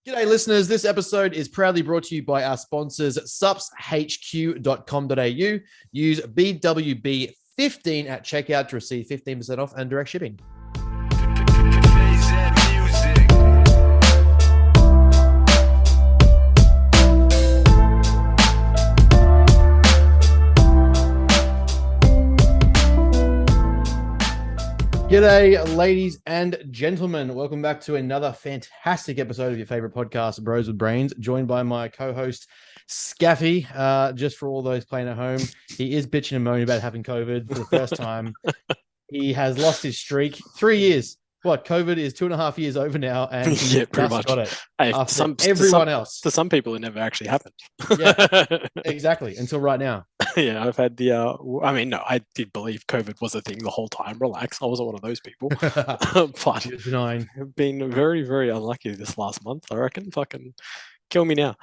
G'day, listeners. This episode is proudly brought to you by our sponsors, supshq.com.au. Use BWB15 at checkout to receive 15% off and direct shipping. G'day, ladies and gentlemen. Welcome back to another fantastic episode of your favorite podcast, Bros with Brains, joined by my co-host, Scaffy. Just for all those playing at home, he is bitching and moaning about having COVID for the first time. He has lost his streak. 3 years. What? COVID is 2.5 years over now, and he yeah, pretty much got it hey, after everyone else. To some people, it never actually happened. Yeah, exactly. Until right now. Yeah, I've had the. I did believe COVID was a thing the whole time. Relax, I wasn't one of those people. But You're denying. I've been very, very unlucky this last month. I reckon. Fucking kill me now.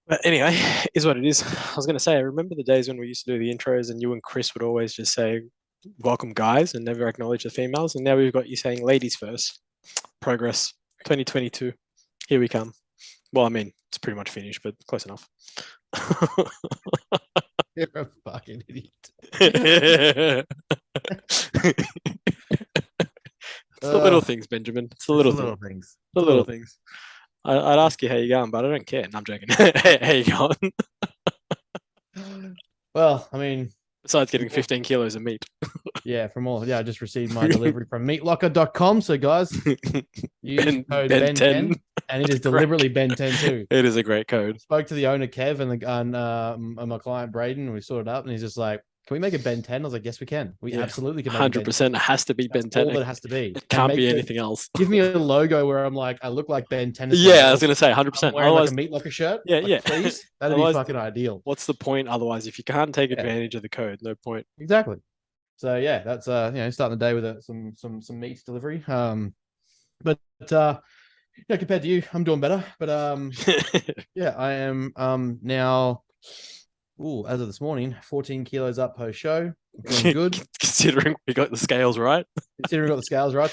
But anyway, is what it is. I was going to say, I remember the days when we used to do the intros, and you and Chris would always just say, "Welcome, guys," and never acknowledge the females. And now we've got you saying, "Ladies first." Progress. 2022. Here we come. Well, I mean, it's pretty much finished, but close enough. You're a fucking idiot. It's the little things, Benjamin. It's the little things. The little things. I'd ask you how you're going, but I don't care. No, I'm joking. How you going? Well, I mean, besides getting 15 kilos of meat. I just received my delivery from meatlocker.com. So, guys, use code Ben10, and it is deliberately Ben10 too. It is a great code. Spoke to the owner, Kev, and my client, Braden, and we sorted it up, and he's just like, "Can we make it Ben10?" I was like, "Yes, we can. We absolutely can make 100%. It has to be Ben10. All it has to be. It can't be anything else. Give me a logo where I'm like, I look like Ben10. Yeah, I was going to say 100%. Wearing like a Meat Locker shirt. Yeah, like, please. That'd be fucking ideal. What's the point otherwise? If you can't take advantage of the code, no point. Exactly. So yeah, that's starting the day with some meat delivery. Compared to you, I'm doing better. But I am now. As of this morning, 14 kilos up post show. Doing good. Considering we got the scales right. So I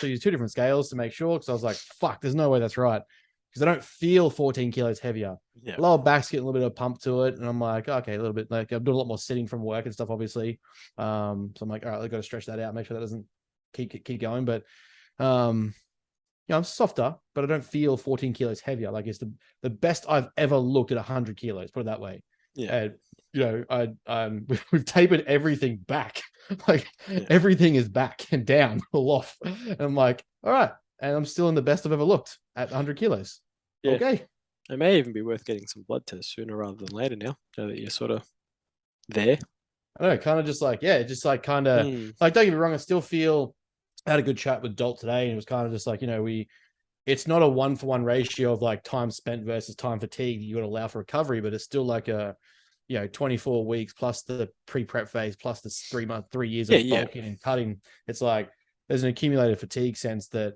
used 2 different scales to make sure, because I was like, fuck, there's no way that's right. Because I don't feel 14 kilos heavier. Yeah. Lower back's getting a little bit of pump to it. And I'm like, okay, a little bit, like I'm doing a lot more sitting from work and stuff, obviously. So I'm like, all right, I've got to stretch that out, make sure that doesn't keep going. But I'm softer, but I don't feel 14 kilos heavier. Like it's the best I've ever looked at 100 kilos, put it that way. Yeah. We've tapered everything back. Everything is back and down, all off. And I'm like, all right. And I'm still in the best I've ever looked at 100 kilos. Yeah. Okay. It may even be worth getting some blood tests sooner rather than later now, so that you're sort of there. I don't know, kind of just like, don't get me wrong, I still feel, I had a good chat with Dalt today, and it was kind of just like, it's not a 1-for-1 ratio of like time spent versus time fatigue. You got to allow for recovery, but it's still like a, 24 weeks plus the pre-prep phase, plus the 3 years of bulking and cutting. It's like, there's an accumulated fatigue sense that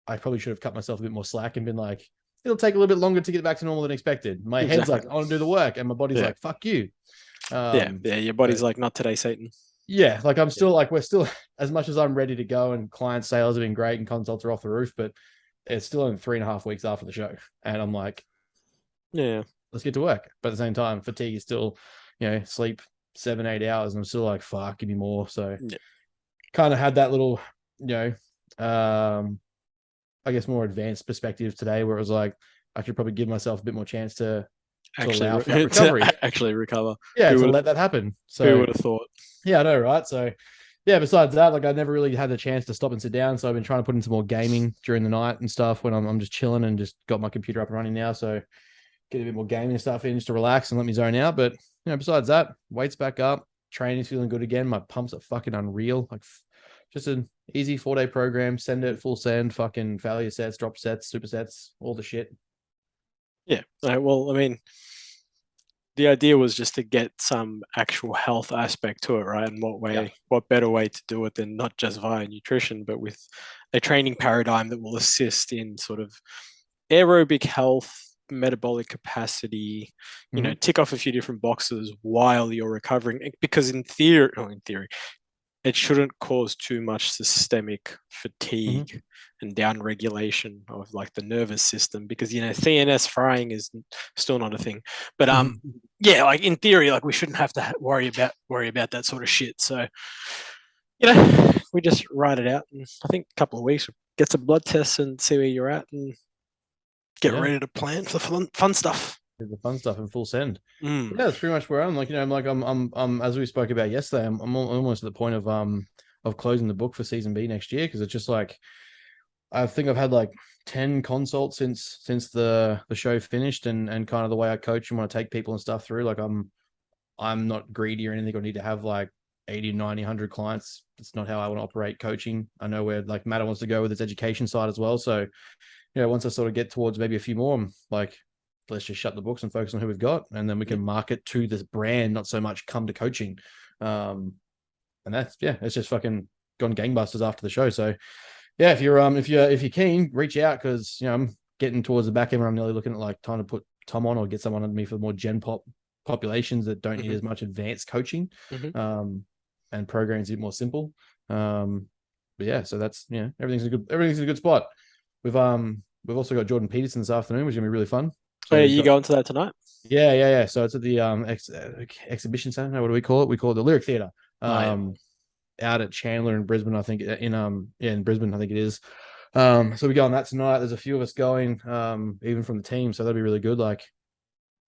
I probably should have cut myself a bit more slack and been like, it'll take a little bit longer to get back to normal than expected. My head's like, I want to do the work. And my body's like, fuck you. Your body's like, not today, Satan. Yeah. Like I'm still like, we're still, as much as I'm ready to go and client sales have been great and consults are off the roof, but it's still only 3.5 weeks after the show. And I'm like, let's get to work. But at the same time, fatigue is still, sleep 7-8 hours. And I'm still like, fuck, give me more. So kind of had that little, I guess more advanced perspective today, where it was like, I should probably give myself a bit more chance to allow for that recovery. Actually recover. Yeah, to let that happen. So who would have thought? Yeah, I know, right? So besides that, like I never really had the chance to stop and sit down. So I've been trying to put in some more gaming during the night and stuff when I'm just chilling, and just got my computer up and running now. So get a bit more gaming stuff in just to relax and let me zone out. But besides that, weight's back up, training's feeling good again. My pumps are fucking unreal. Like just an easy 4-day program, send it full send, fucking failure sets, drop sets, supersets, all the shit. Yeah. Well, I mean, the idea was just to get some actual health aspect to it, right? And what better way to do it than not just via nutrition, but with a training paradigm that will assist in sort of aerobic health, metabolic capacity, tick off a few different boxes while you're recovering. Because in theory, it shouldn't cause too much systemic fatigue and down regulation of like the nervous system, because CNS frying is still not a thing. But yeah, like in theory, like we shouldn't have to worry about that sort of shit. So we just write it out, and I think a couple of weeks, get some blood tests and see where you're at, and get ready to plan for the fun stuff. The fun stuff in full send. Yeah, that's pretty much where I'm. Like, I'm as we spoke about yesterday, I'm almost at the point of closing the book for season B next year, because it's just like, I think I've had like 10 consults since the show finished, and kind of the way I coach and want to take people and stuff through. Like, I'm not greedy or anything. I need to have like 80, 90, 100 clients. It's not how I want to operate coaching. I know where like Matt wants to go with his education side as well. So, once I sort of get towards maybe a few more, I'm like, let's just shut the books and focus on who we've got, and then we can market to this brand, not so much come to coaching. And that's, it's just fucking gone gangbusters after the show. So yeah, if you're keen, reach out, because I'm getting towards the back end where I'm nearly looking at like trying to put Tom on, or get someone under me for more gen pop populations that don't need as much advanced coaching, and programs a bit more simple. But yeah, so that's everything's in a good spot. We've also got Jordan Peterson this afternoon, which is gonna be really fun. So you going to that tonight? Yeah. So it's at the exhibition center. No, what do we call it? We call it the Lyric Theatre. Out at Chandler in Brisbane, I think. In Brisbane, I think it is. So we go on that tonight. There's a few of us going, even from the team. So that'll be really good. Like,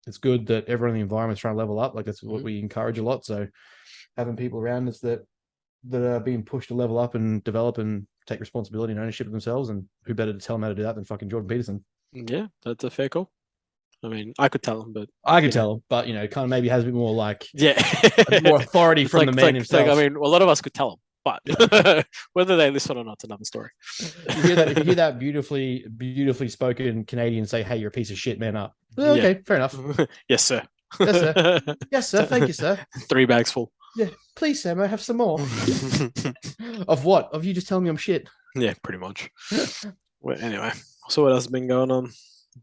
it's good that everyone in the environment's trying to level up. Like, that's what we encourage a lot. So having people around us that are being pushed to level up and develop and take responsibility and ownership of themselves, and who better to tell them how to do that than fucking Jordan Peterson? Yeah, that's a fair call. I mean, I could tell him, but I could tell him, but kind of maybe has a bit more like more authority from the man himself. I mean, a lot of us could tell him, but whether they listen or not, it's another story. If you hear that beautifully spoken Canadian say, "Hey, you're a piece of shit, man up." Well, okay, fair enough. Yes, sir. Yes, sir. Yes, sir. Thank you, sir. 3 bags full. Yeah, please, Sam. I have some more. Of what? Of you just telling me I'm shit? Yeah, pretty much. Well, anyway, so what else has been going on?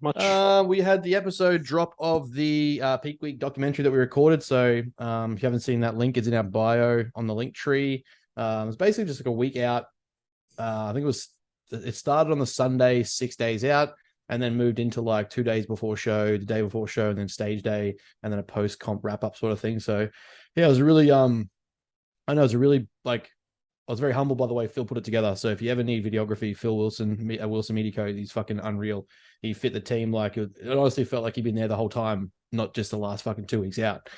Much. We had the episode drop of the Peak Week documentary that we recorded. So if you haven't seen that, link is in our bio on the link tree. It's basically just like a week out. I think it started on the Sunday, 6 days out, and then moved into like 2 days before show, the day before show, and then stage day, and then a post comp wrap up sort of thing. So yeah, it was really I was very humbled by the way Phil put it together. So if you ever need videography, Phil Wilson at Wilson Media Co, he's fucking unreal. He fit the team like it honestly felt like he'd been there the whole time, not just the last fucking 2 weeks out.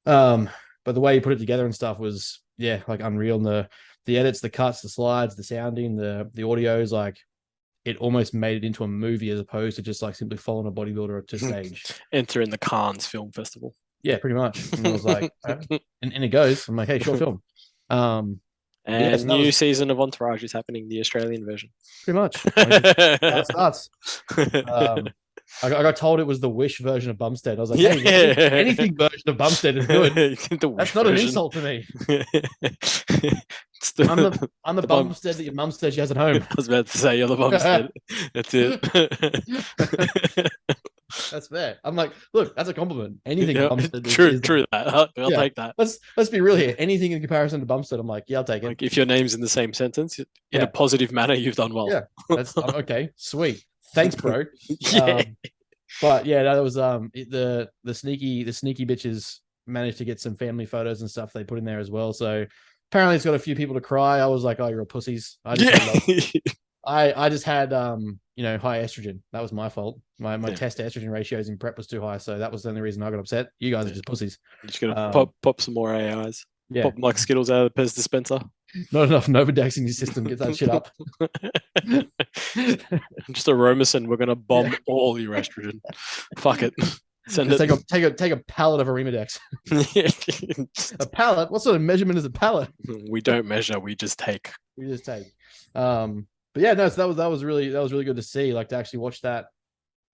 But the way he put it together and stuff was like unreal. And the edits, the cuts, the slides, the sounding, the audios, like it almost made it into a movie as opposed to just like simply following a bodybuilder to stage. Enter in the Cannes Film Festival. Yeah, pretty much. And I was like, and it goes. I'm like, hey, short film. And new season of Entourage is happening, the Australian version. Pretty much. How it starts. I got told it was the Wish version of Bumstead. I was like, hey, anything version of Bumstead is good. That's not an insult to me. I'm the Bumstead that your mum said she has at home. I was about to say, you're the Bumstead. That's it. That's fair. I'm like, look, that's a compliment. Anything Bumstead true that. I'll take that. Let's be real here. Anything in comparison to Bumstead, I'm like, yeah, I'll take it. Like if your name's in the same sentence in a positive manner, you've done well. Yeah, that's okay. Sweet. Thanks, bro. But yeah, that was the sneaky bitches managed to get some family photos and stuff they put in there as well. So apparently it's got a few people to cry. I was like, oh, you're all pussies. I just had high estrogen. That was my fault. My test estrogen ratios in prep was too high, so that was the only reason I got upset. You guys are just pussies. You're just gonna pop some more AIs. Yeah. Pop like Skittles out of the Pez dispenser. Not enough Novodex in your system. Get that shit up. Just a Romacin. We're gonna bomb all your estrogen. Fuck it. Take a pallet of Arimidex. A pallet? What sort of measurement is a pallet? We don't measure. We just take. But yeah, no. So that was really good to see. Like to actually watch that.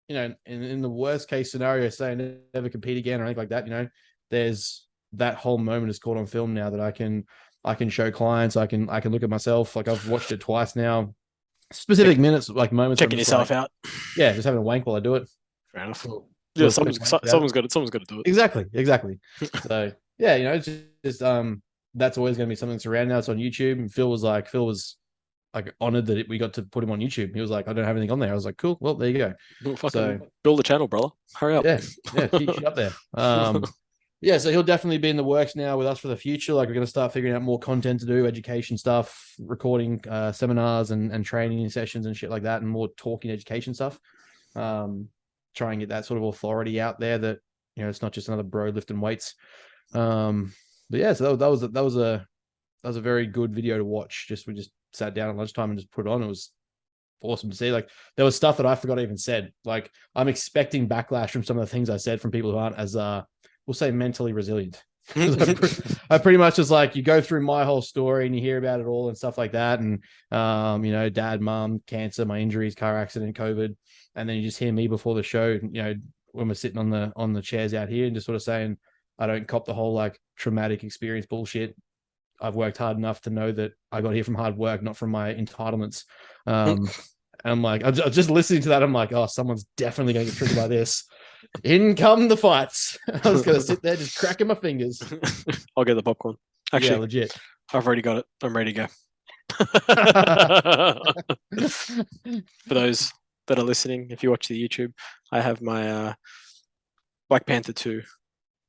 In the worst case scenario, say never compete again or anything like that. There's that whole moment is caught on film now that I can show clients. I can look at myself. Like I've watched it twice now. Specific minutes, like moments. Checking yourself out. Yeah, just having a wank while I do it. Fair enough. Yeah, someone's got to do it. Exactly. So yeah, it's just that's always going to be something that's around now. It's on YouTube. And Phil was like honored that we got to put him on YouTube. He was like, I don't have anything on there. I was like, cool. Well, there you go. Well, fucking build a channel, brother. Hurry up. Yeah, keep shit up there. Yeah, so he'll definitely be in the works now with us for the future. Like, we're going to start figuring out more content to do, education stuff, recording seminars and training sessions and shit like that, and more talking education stuff. Try and get that sort of authority out there that, you know, it's not just another bro lifting weights. But yeah, so that was a very good video to watch. We just sat down at lunchtime and just put it on. It was awesome to see. Like, there was stuff that I forgot I even said. Like, I'm expecting backlash from some of the things I said from people who aren't as we'll say mentally resilient. I pretty much just like, you go through my whole story and you hear about it all and stuff like that. And, you know, dad, mom, cancer, my injuries, car accident, COVID. And then you just hear me before the show, you know, when we're sitting on the chairs out here and just sort of saying, I don't cop the whole like traumatic experience bullshit. I've worked hard enough to know that I got here from hard work, not from my entitlements. And I'm like, I'm just listening to that. I'm like, oh, someone's definitely going to get triggered by this. In come the fights. I was going to sit there just cracking my fingers. I'll get the popcorn. Actually, yeah, legit. I've already got it. I'm ready to go. For those that are listening, if you watch the YouTube, I have my Black Panther 2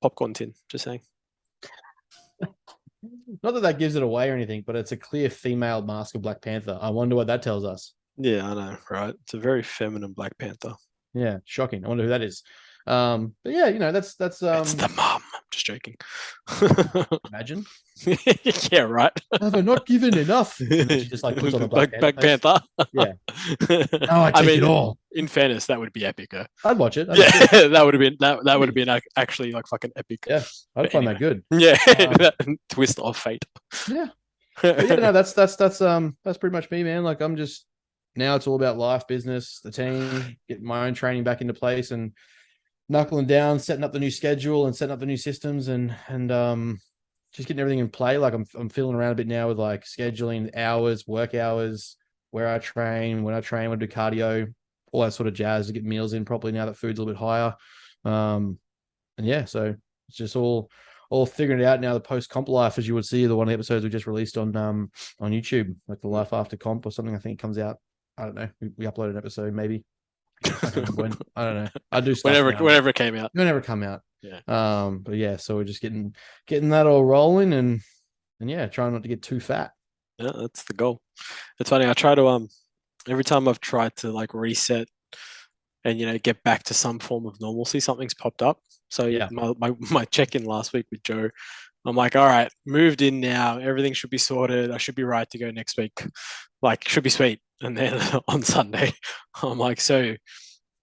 popcorn tin. Just saying. Not that gives it away or anything, but it's a clear female mask of Black Panther. I wonder what that tells us. Yeah, I know, right? It's a very feminine Black Panther. Yeah, shocking. I wonder who that is. But yeah, you know, that's it's the mom. I'm just joking. Imagine. Yeah, right. Have I not given enough? She just like puts on the Black Panther. Yeah. No, I take it all. In fairness, that would be epic. I'd watch it. That would have been that would have been actually like fucking epic. Yeah, I'd find that good. Yeah, twist of fate. Yeah. But yeah, no, that's pretty much me, man. Like, I'm just, now it's all about life, business, the team, getting my own training back into place and knuckling down, setting up the new schedule and setting up the new systems and just getting everything in play. Like, I'm feeling around a bit now with like scheduling hours, work hours, where I train, when I train, when I do cardio, all that sort of jazz to get meals in properly now that food's a little bit higher. And yeah, so it's just all figuring it out now. The post comp life, as you would see, the one of the episodes we just released on YouTube, like the life after comp or something. I think it comes out. I don't know. We upload an episode maybe. I don't know when. I don't know. I do stuff whenever it came out. Whenever it come out. Yeah. But yeah, so we're just getting that all rolling and yeah, trying not to get too fat. Yeah, that's the goal. It's funny. I try to every time I've tried to like reset and, you know, get back to some form of normalcy, something's popped up. So yeah, my check-in last week with Joe, I'm like, all right, moved in now. Everything should be sorted. I should be right to go next week. Like, should be sweet. And then on Sunday, I'm like, so do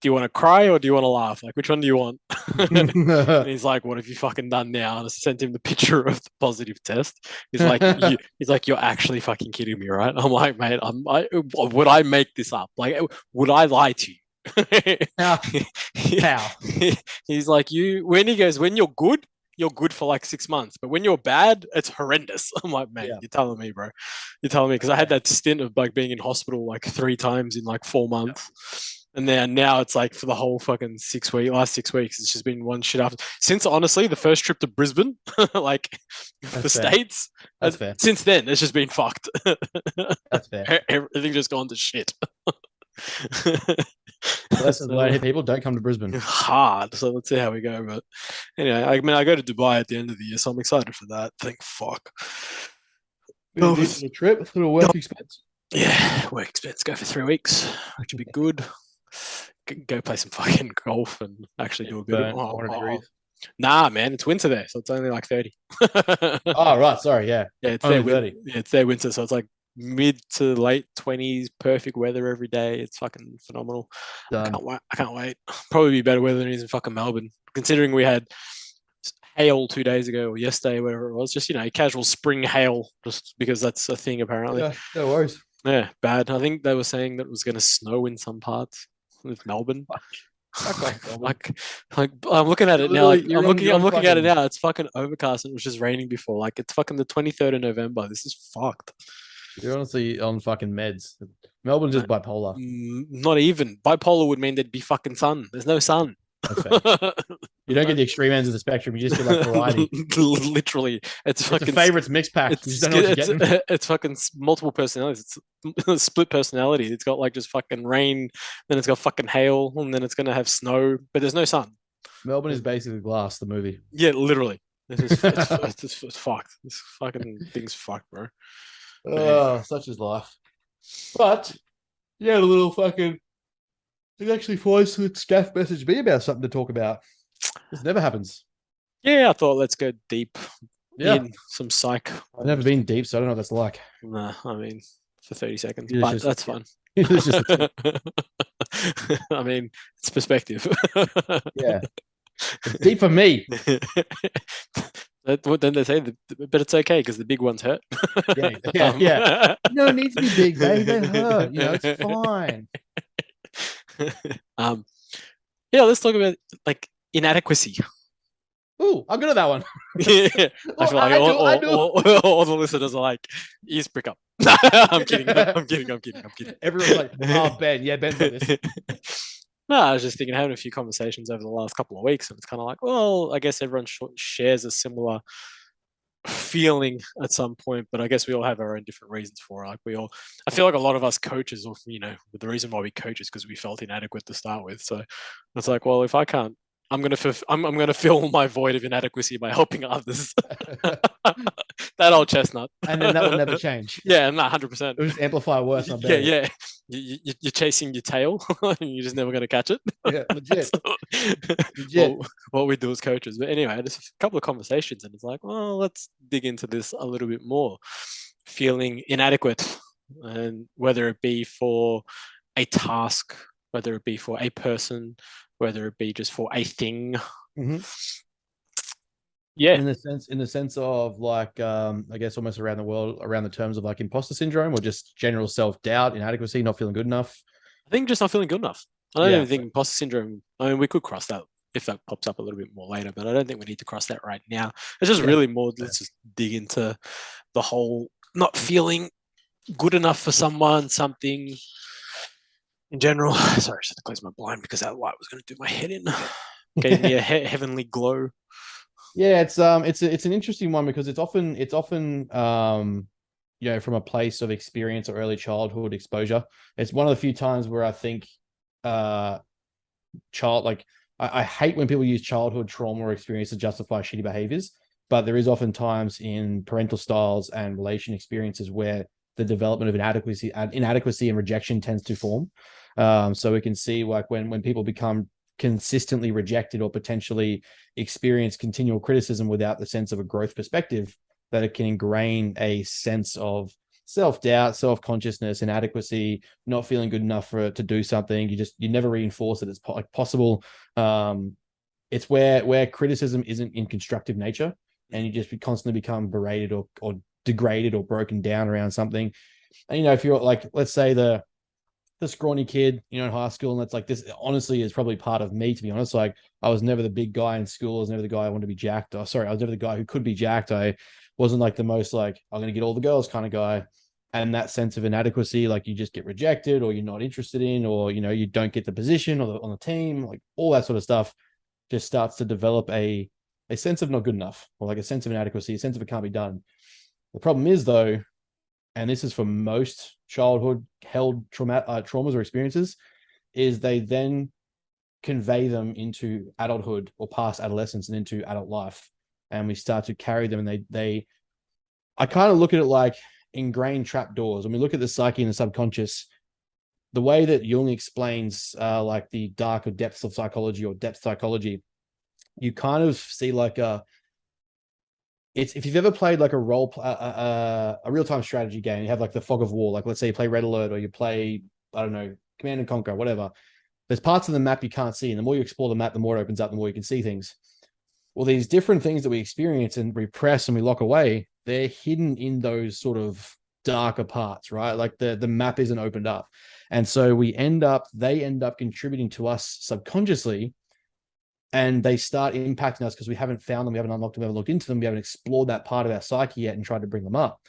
you want to cry or do you want to laugh? Like, which one do you want? And he's like, what have you fucking done now? And I sent him the picture of the positive test. He's like, you're actually fucking kidding me, right? I'm like, mate, would I make this up? Like, would I lie to you? How? He's like, when you're good for like 6 months, but when you're bad, it's horrendous. I'm like, man, You're telling me, bro. You're telling me, because I had that stint of like being in hospital like 3 times in like 4 months. And then now it's like for the whole fucking last 6 weeks, it's just been one shit after. Since honestly, the first trip to Brisbane, like the States, that's fair. Since then, it's just been fucked. That's fair. Everything's just gone to shit. Lessons learned, people don't come to Brisbane. Hard. So let's see how we go. But anyway, I mean, I go to Dubai at the end of the year, so I'm excited for that. Thank fuck. A trip, a little work expense. Yeah, work expense. Go for 3 weeks, which would be good. Go play some fucking golf and actually do a bit of. Nah, man, it's winter there, so it's only like 30. Oh, right. Sorry, yeah. Yeah, it's only 30. Yeah, it's their winter, so it's like mid to late 20s, perfect weather every day. It's fucking phenomenal. I can't wait. Probably be better weather than it is in fucking Melbourne, considering we had hail 2 days ago or yesterday, whatever it was. Just, you know, casual spring hail, just because that's a thing apparently. Yeah, no worries. Yeah, bad. I think they were saying that it was going to snow in some parts of Melbourne. Like I'm looking at it now. Like, I'm looking at it now. It's fucking overcast and it was just raining before. Like, it's fucking the 23rd of November. This is fucked. You're honestly on fucking meds. Melbourne's just bipolar. Not even. Bipolar would mean there'd be fucking sun. There's no sun. That's fair. You don't get the extreme ends of the spectrum. You just get like variety. Literally, it's fucking a favorites mix pack. You just don't know what you're getting. It's fucking multiple personalities. It's split personality. It's got like just fucking rain, then it's got fucking hail, and then it's gonna have snow, but there's no sun. Melbourne is basically Glass, the movie. Yeah, literally. It's fucked. This fucking thing's fucked, bro. Oh, such is life. But yeah, the little fucking. It actually forced to Scaff message me about something to talk about. This never happens. Yeah, I thought let's go deep Yeah. in some psych. I've never been deep, so I don't know what that's like. Nah, I mean, for 30 seconds, It's but just- that's fun. It's just I mean, it's perspective. yeah. It's deep for me. Then they say, but it's okay because the big ones hurt. Yeah. No, it needs to be big, babe. They hurt. It's fine. Yeah, let's talk about like inadequacy. Ooh, I'm good at that one. Yeah, I feel like all the listeners are like, ears prick up. I'm kidding. Everyone's like, oh, Ben. Yeah, Ben's like this. No, I was just thinking, having a few conversations over the last couple of weeks, and it's kind of like, well, I guess everyone shares a similar feeling at some point, but I guess we all have our own different reasons for it. Like I feel like a lot of us coaches, or the reason why we coach is because we felt inadequate to start with. So it's like, well, if I can't, I'm gonna fill my void of inadequacy by helping others. That old chestnut, and then that will never change. Yeah, not 100%. It'll just amplify worse. Yeah. You're chasing your tail, and you're just never going to catch it. Yeah, legit. What we do as coaches. But anyway, just a couple of conversations, and it's like, well, let's dig into this a little bit more. Feeling inadequate, and whether it be for a task, whether it be for a person, whether it be just for a thing. Mm-hmm. Yeah, in the sense of like I guess almost around the world, around the terms of like imposter syndrome, or just general self-doubt, inadequacy, not feeling good enough. I think just not feeling good enough. I don't even think imposter syndrome. I mean, we could cross that if that pops up a little bit more later, but I don't think we need to cross that right now. It's just really more. Let's just dig into the whole not feeling good enough for someone, something in general. Sorry, I just had to close my blind because that light was going to do my head in. Gave me a heavenly glow. Yeah, it's an interesting one because it's often from a place of experience or early childhood exposure. It's one of the few times where I think I hate when people use childhood trauma or experience to justify shitty behaviors, but there is often times in parental styles and relation experiences where the development of inadequacy and rejection tends to form. So we can see like when people become consistently rejected or potentially experience continual criticism without the sense of a growth perspective, that it can ingrain a sense of self-doubt, self-consciousness, inadequacy, not feeling good enough to do something. You never reinforce that it's possible. It's where criticism isn't in constructive nature, and you just constantly become berated or degraded or broken down around something. And if you're like, let's say the scrawny kid, in high school, and that's like, this honestly is probably part of me, to be honest. Like, I was never the big guy in school. I was never the guy I wanted to be jacked. I was never the guy who could be jacked. I wasn't like the most like, I'm going to get all the girls kind of guy. And that sense of inadequacy, like you just get rejected, or you're not interested in, or, you don't get the position on the team, like all that sort of stuff just starts to develop a sense of not good enough, or like a sense of inadequacy, a sense of it can't be done. The problem is though, and this is for most childhood held traumas or experiences, is they then convey them into adulthood or past adolescence and into adult life. And we start to carry them, and I kind of look at it like ingrained trapdoors. When we look at the psyche and the subconscious, the way that Jung explains like the darker depths of psychology or depth psychology, you kind of see like it's, if you've ever played like a real-time strategy game, you have like the fog of war, like let's say you play Red Alert, or you play, I don't know, Command and Conquer, whatever. There's parts of the map you can't see, and the more you explore the map, the more it opens up, the more you can see things. Well, these different things that we experience and repress and we lock away, they're hidden in those sort of darker parts, right? Like the map isn't opened up. And so they end up contributing to us subconsciously, and they start impacting us because we haven't found them, we haven't unlocked them, we haven't looked into them, we haven't explored that part of our psyche yet and tried to bring them up.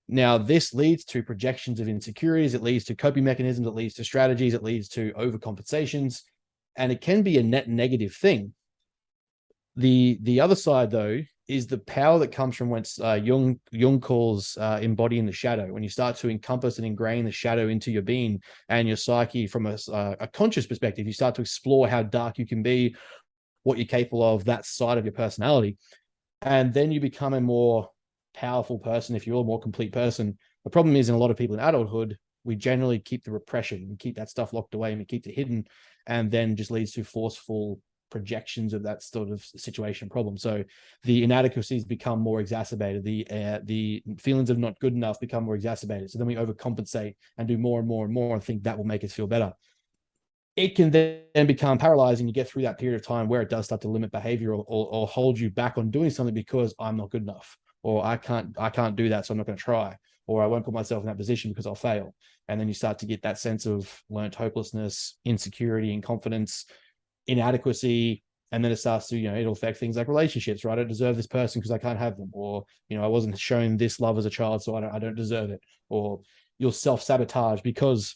Now, this leads to projections of insecurities, it leads to coping mechanisms, it leads to strategies, it leads to overcompensations, and it can be a net negative thing. The other side, though, is the power that comes from when Jung calls embodying the shadow. When you start to encompass and ingrain the shadow into your being and your psyche from a conscious perspective, you start to explore how dark you can be, what you're capable of, that side of your personality. And then you become a more powerful person, if you're a more complete person. The problem is, in a lot of people in adulthood, we generally keep the repression, we keep that stuff locked away, and we keep it hidden, and then just leads to forceful projections of that sort of situation problem. So the inadequacies become more exacerbated. The feelings of not good enough become more exacerbated. So then we overcompensate and do more and more and more and think that will make us feel better. It can then become paralyzing. You get through that period of time where it does start to limit behavior or hold you back on doing something because I'm not good enough, or I can't do that, so I'm not going to try, or I won't put myself in that position because I'll fail. And then you start to get that sense of learned hopelessness, insecurity, inconfidence, inadequacy. And then it starts to, it'll affect things like relationships, right? I don't deserve this person because I can't have them, or, I wasn't shown this love as a child, so I don't deserve it. Or you'll self-sabotage because,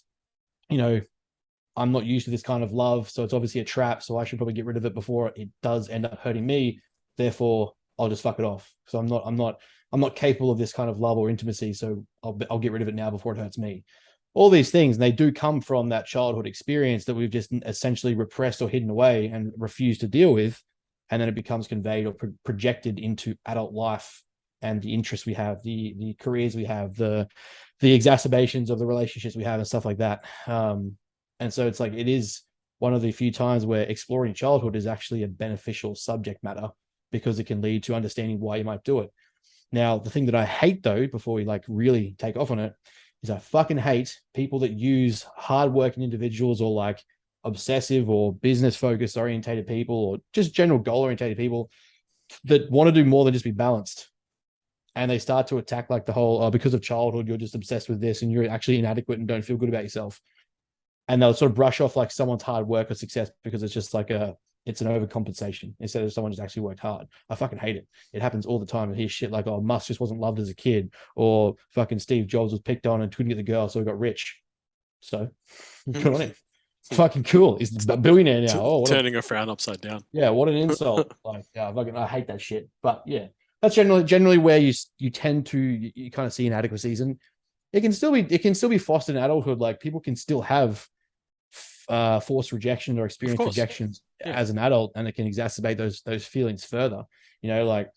I'm not used to this kind of love, so it's obviously a trap, so I should probably get rid of it before it does end up hurting me. Therefore, I'll just fuck it off. So I'm not capable of this kind of love or intimacy, so I'll get rid of it now before it hurts me. All these things, and they do come from that childhood experience that we've just essentially repressed or hidden away and refused to deal with, and then it becomes conveyed or projected into adult life and the interests we have, the careers we have, the exacerbations of the relationships we have, and stuff like that. And so it's like, it is one of the few times where exploring childhood is actually a beneficial subject matter, because it can lead to understanding why you might do it. Now, the thing that I hate, though, before we really take off on it, is I fucking hate people that use hardworking individuals, or like obsessive or business focused orientated people, or just general goal orientated people that want to do more than just be balanced. And they start to attack like the whole, because of childhood, you're just obsessed with this and you're actually inadequate and don't feel good about yourself. And they'll sort of brush off like someone's hard work or success because it's just like it's an overcompensation instead of someone just actually worked hard. I fucking hate it. It happens all the time. I hear shit like, oh, Musk just wasn't loved as a kid, or fucking Steve Jobs was picked on and couldn't get the girl, so he got rich. So good on him. Fucking cool. He's a billionaire now. Oh, turning a frown upside down. Yeah, what an insult. Like, yeah, I hate that shit. But yeah, that's generally where you tend to you kind of see inadequacies, and it can still be fostered in adulthood. Like, people can still have forced rejection or experience rejections as an adult, and it can exacerbate those feelings further. Like,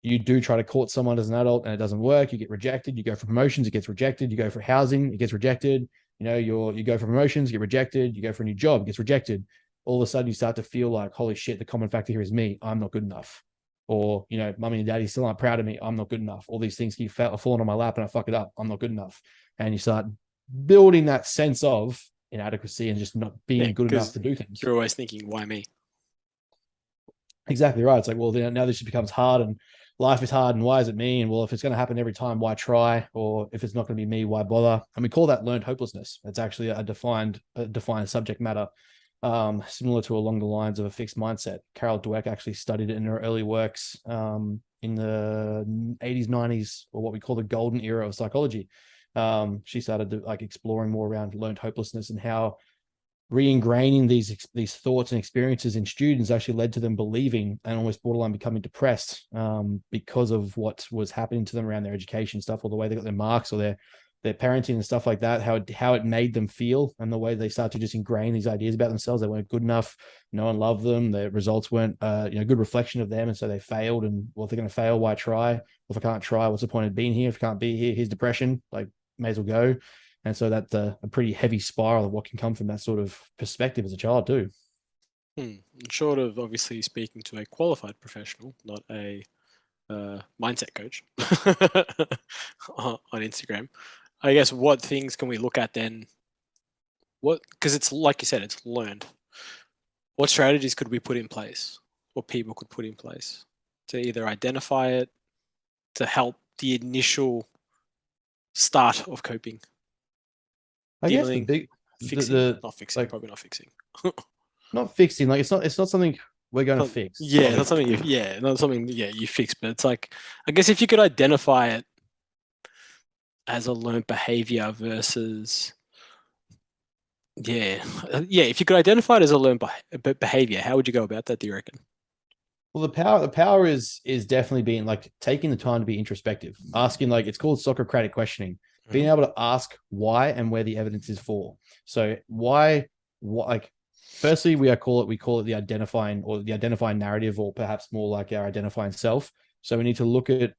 you do try to court someone as an adult and it doesn't work, you get rejected. You go for promotions, it gets rejected. You go for housing, it gets rejected. You go for promotions, you get rejected. You go for a new job, it gets rejected. All of a sudden you start to feel like, holy shit, the common factor here is me. I'm not good enough. Or, mommy and daddy still aren't proud of me. I'm not good enough. All these things keep falling on my lap and I fuck it up. I'm not good enough. And you start building that sense of inadequacy and just not being good enough to do things. You're always thinking, why me? Exactly right. It's like, well, now this just becomes hard, and life is hard, and why is it me? And well, if it's going to happen every time, why try? Or if it's not going to be me, why bother? And we call that learned hopelessness. It's actually a defined subject matter, similar to along the lines of a fixed mindset. Carol Dweck actually studied it in her early works in the 80s, 90s, or what we call the golden era of psychology. She started exploring more around learned hopelessness and how re-ingraining these thoughts and experiences in students actually led to them believing and almost borderline becoming depressed because of what was happening to them around their education stuff, or the way they got their marks, or their parenting and stuff like that, how it made them feel, and the way they start to just ingrain these ideas about themselves. They weren't good enough, no one loved them, their results weren't good reflection of them, and so they failed. And well, if they're going to fail, why try? Well, if I can't try, what's the point of being here? If I can't be here, here's depression, like, may as well go. And so that's a pretty heavy spiral of what can come from that sort of perspective as a child too. Short of obviously speaking to a qualified professional, not a mindset coach on Instagram, I guess, what things can we look at then? Because it's like you said, it's learned. What strategies could we put in place? What people could put in place to either identify it, to help the initial start of coping? I guess the big fixing, not fixing, like, probably not fixing. Not fixing, like it's not something we're going to fix. Yeah, not something you fix, but it's like, I guess if you could identify it as a learned behavior versus Yeah. Yeah. If you could identify it as a learned behavior, how would you go about that, do you reckon? Well, the power is definitely being like taking the time to be introspective, asking like it's called Socratic questioning, being Mhm. able to ask why and where the evidence is for. So why, what like firstly we call it the identifying narrative, or perhaps more like our identifying self. So we need to look at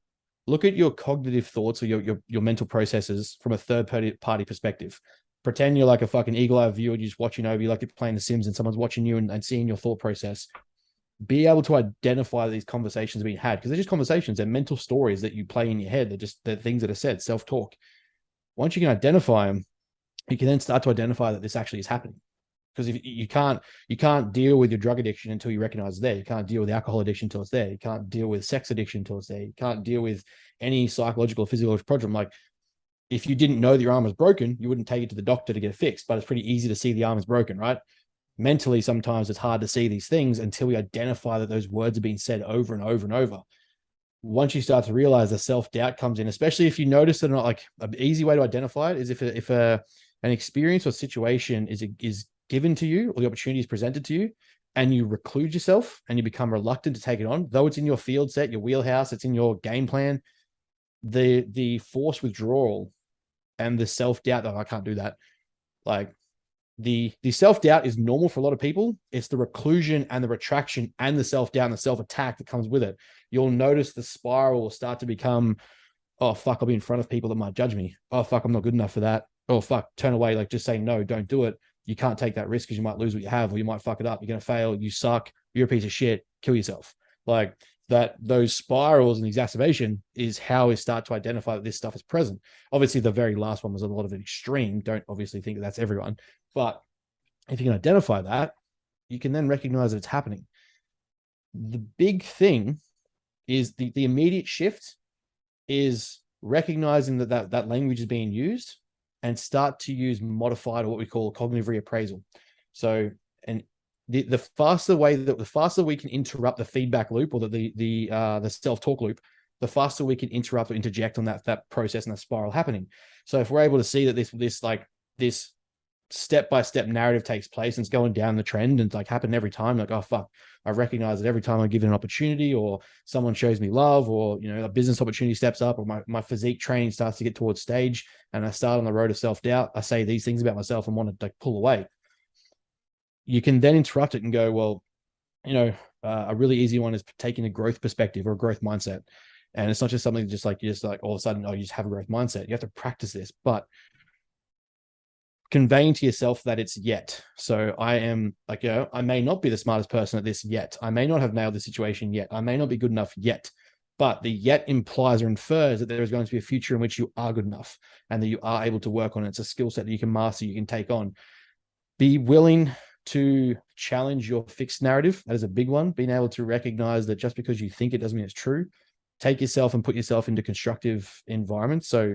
your cognitive thoughts or your mental processes from a third party perspective. Pretend you're like a fucking eagle-eyed viewer just watching over you, like you're playing The Sims and someone's watching you and seeing your thought process. Be able to identify these conversations being had, because they're just conversations, they're mental stories that you play in your head. They're things that are said, self-talk. Once you can identify them, you can then start to identify that this actually is happening. Because if you can't deal with your drug addiction until you recognize it's there. You can't deal with alcohol addiction until it's there. You can't deal with sex addiction until it's there. You can't deal with any psychological or physiological problem. Like if you didn't know that your arm was broken, you wouldn't take it to the doctor to get it fixed. But it's pretty easy to see the arm is broken, right? Mentally, sometimes it's hard to see these things until we identify that those words are being said over and over and over. Once you start to realize the self-doubt comes in, especially if you notice that, not like an easy way to identify it is if an experience or situation is given to you, or the opportunity is presented to you, and you reclude yourself and you become reluctant to take it on, though it's in your field set, your wheelhouse, it's in your game plan, the forced withdrawal and the self-doubt that I can't do that, like the self-doubt is normal for a lot of people. It's the reclusion and the retraction and the self-doubt and the self-attack that comes with it. You'll notice the spiral will start to become, oh fuck, I'll be in front of people that might judge me. Oh fuck, I'm not good enough for that. Oh fuck, turn away. Like just say no, don't do it. You can't take that risk because you might lose what you have, or you might fuck it up. You're gonna fail. You suck. You're a piece of shit. Kill yourself. Like that. Those spirals and exacerbation is how we start to identify that this stuff is present. Obviously, the very last one was a lot of an extreme. Don't obviously think that that's everyone, but if you can identify that, you can then recognize that it's happening. The big thing is the immediate shift is recognizing that language is being used, and start to use modified, or what we call cognitive reappraisal. So, and the faster we can interrupt the feedback loop, or the self-talk loop, the faster we can interrupt or interject on that process and that spiral happening. So if we're able to see that this step-by-step narrative takes place and it's going down the trend, and it's like happened every time, like, oh fuck, I recognize that every time I give it an opportunity, or someone shows me love, or a business opportunity steps up, or my physique training starts to get towards stage, and I start on the road of self-doubt, I say these things about myself and want to like pull away. You can then interrupt it and go, well, a really easy one is taking a growth perspective or a growth mindset. And it's not just something just like all of a sudden, oh, you just have a growth mindset. You have to practice this, but conveying to yourself that it's yet. So I am like, I may not be the smartest person at this yet. I may not have nailed the situation yet. I may not be good enough yet. But the yet implies or infers that there is going to be a future in which you are good enough and that you are able to work on it. It's a skill set that you can master, you can take on. Be willing to challenge your fixed narrative. That is a big one. Being able to recognize that just because you think it doesn't mean it's true. Take yourself and put yourself into constructive environments. So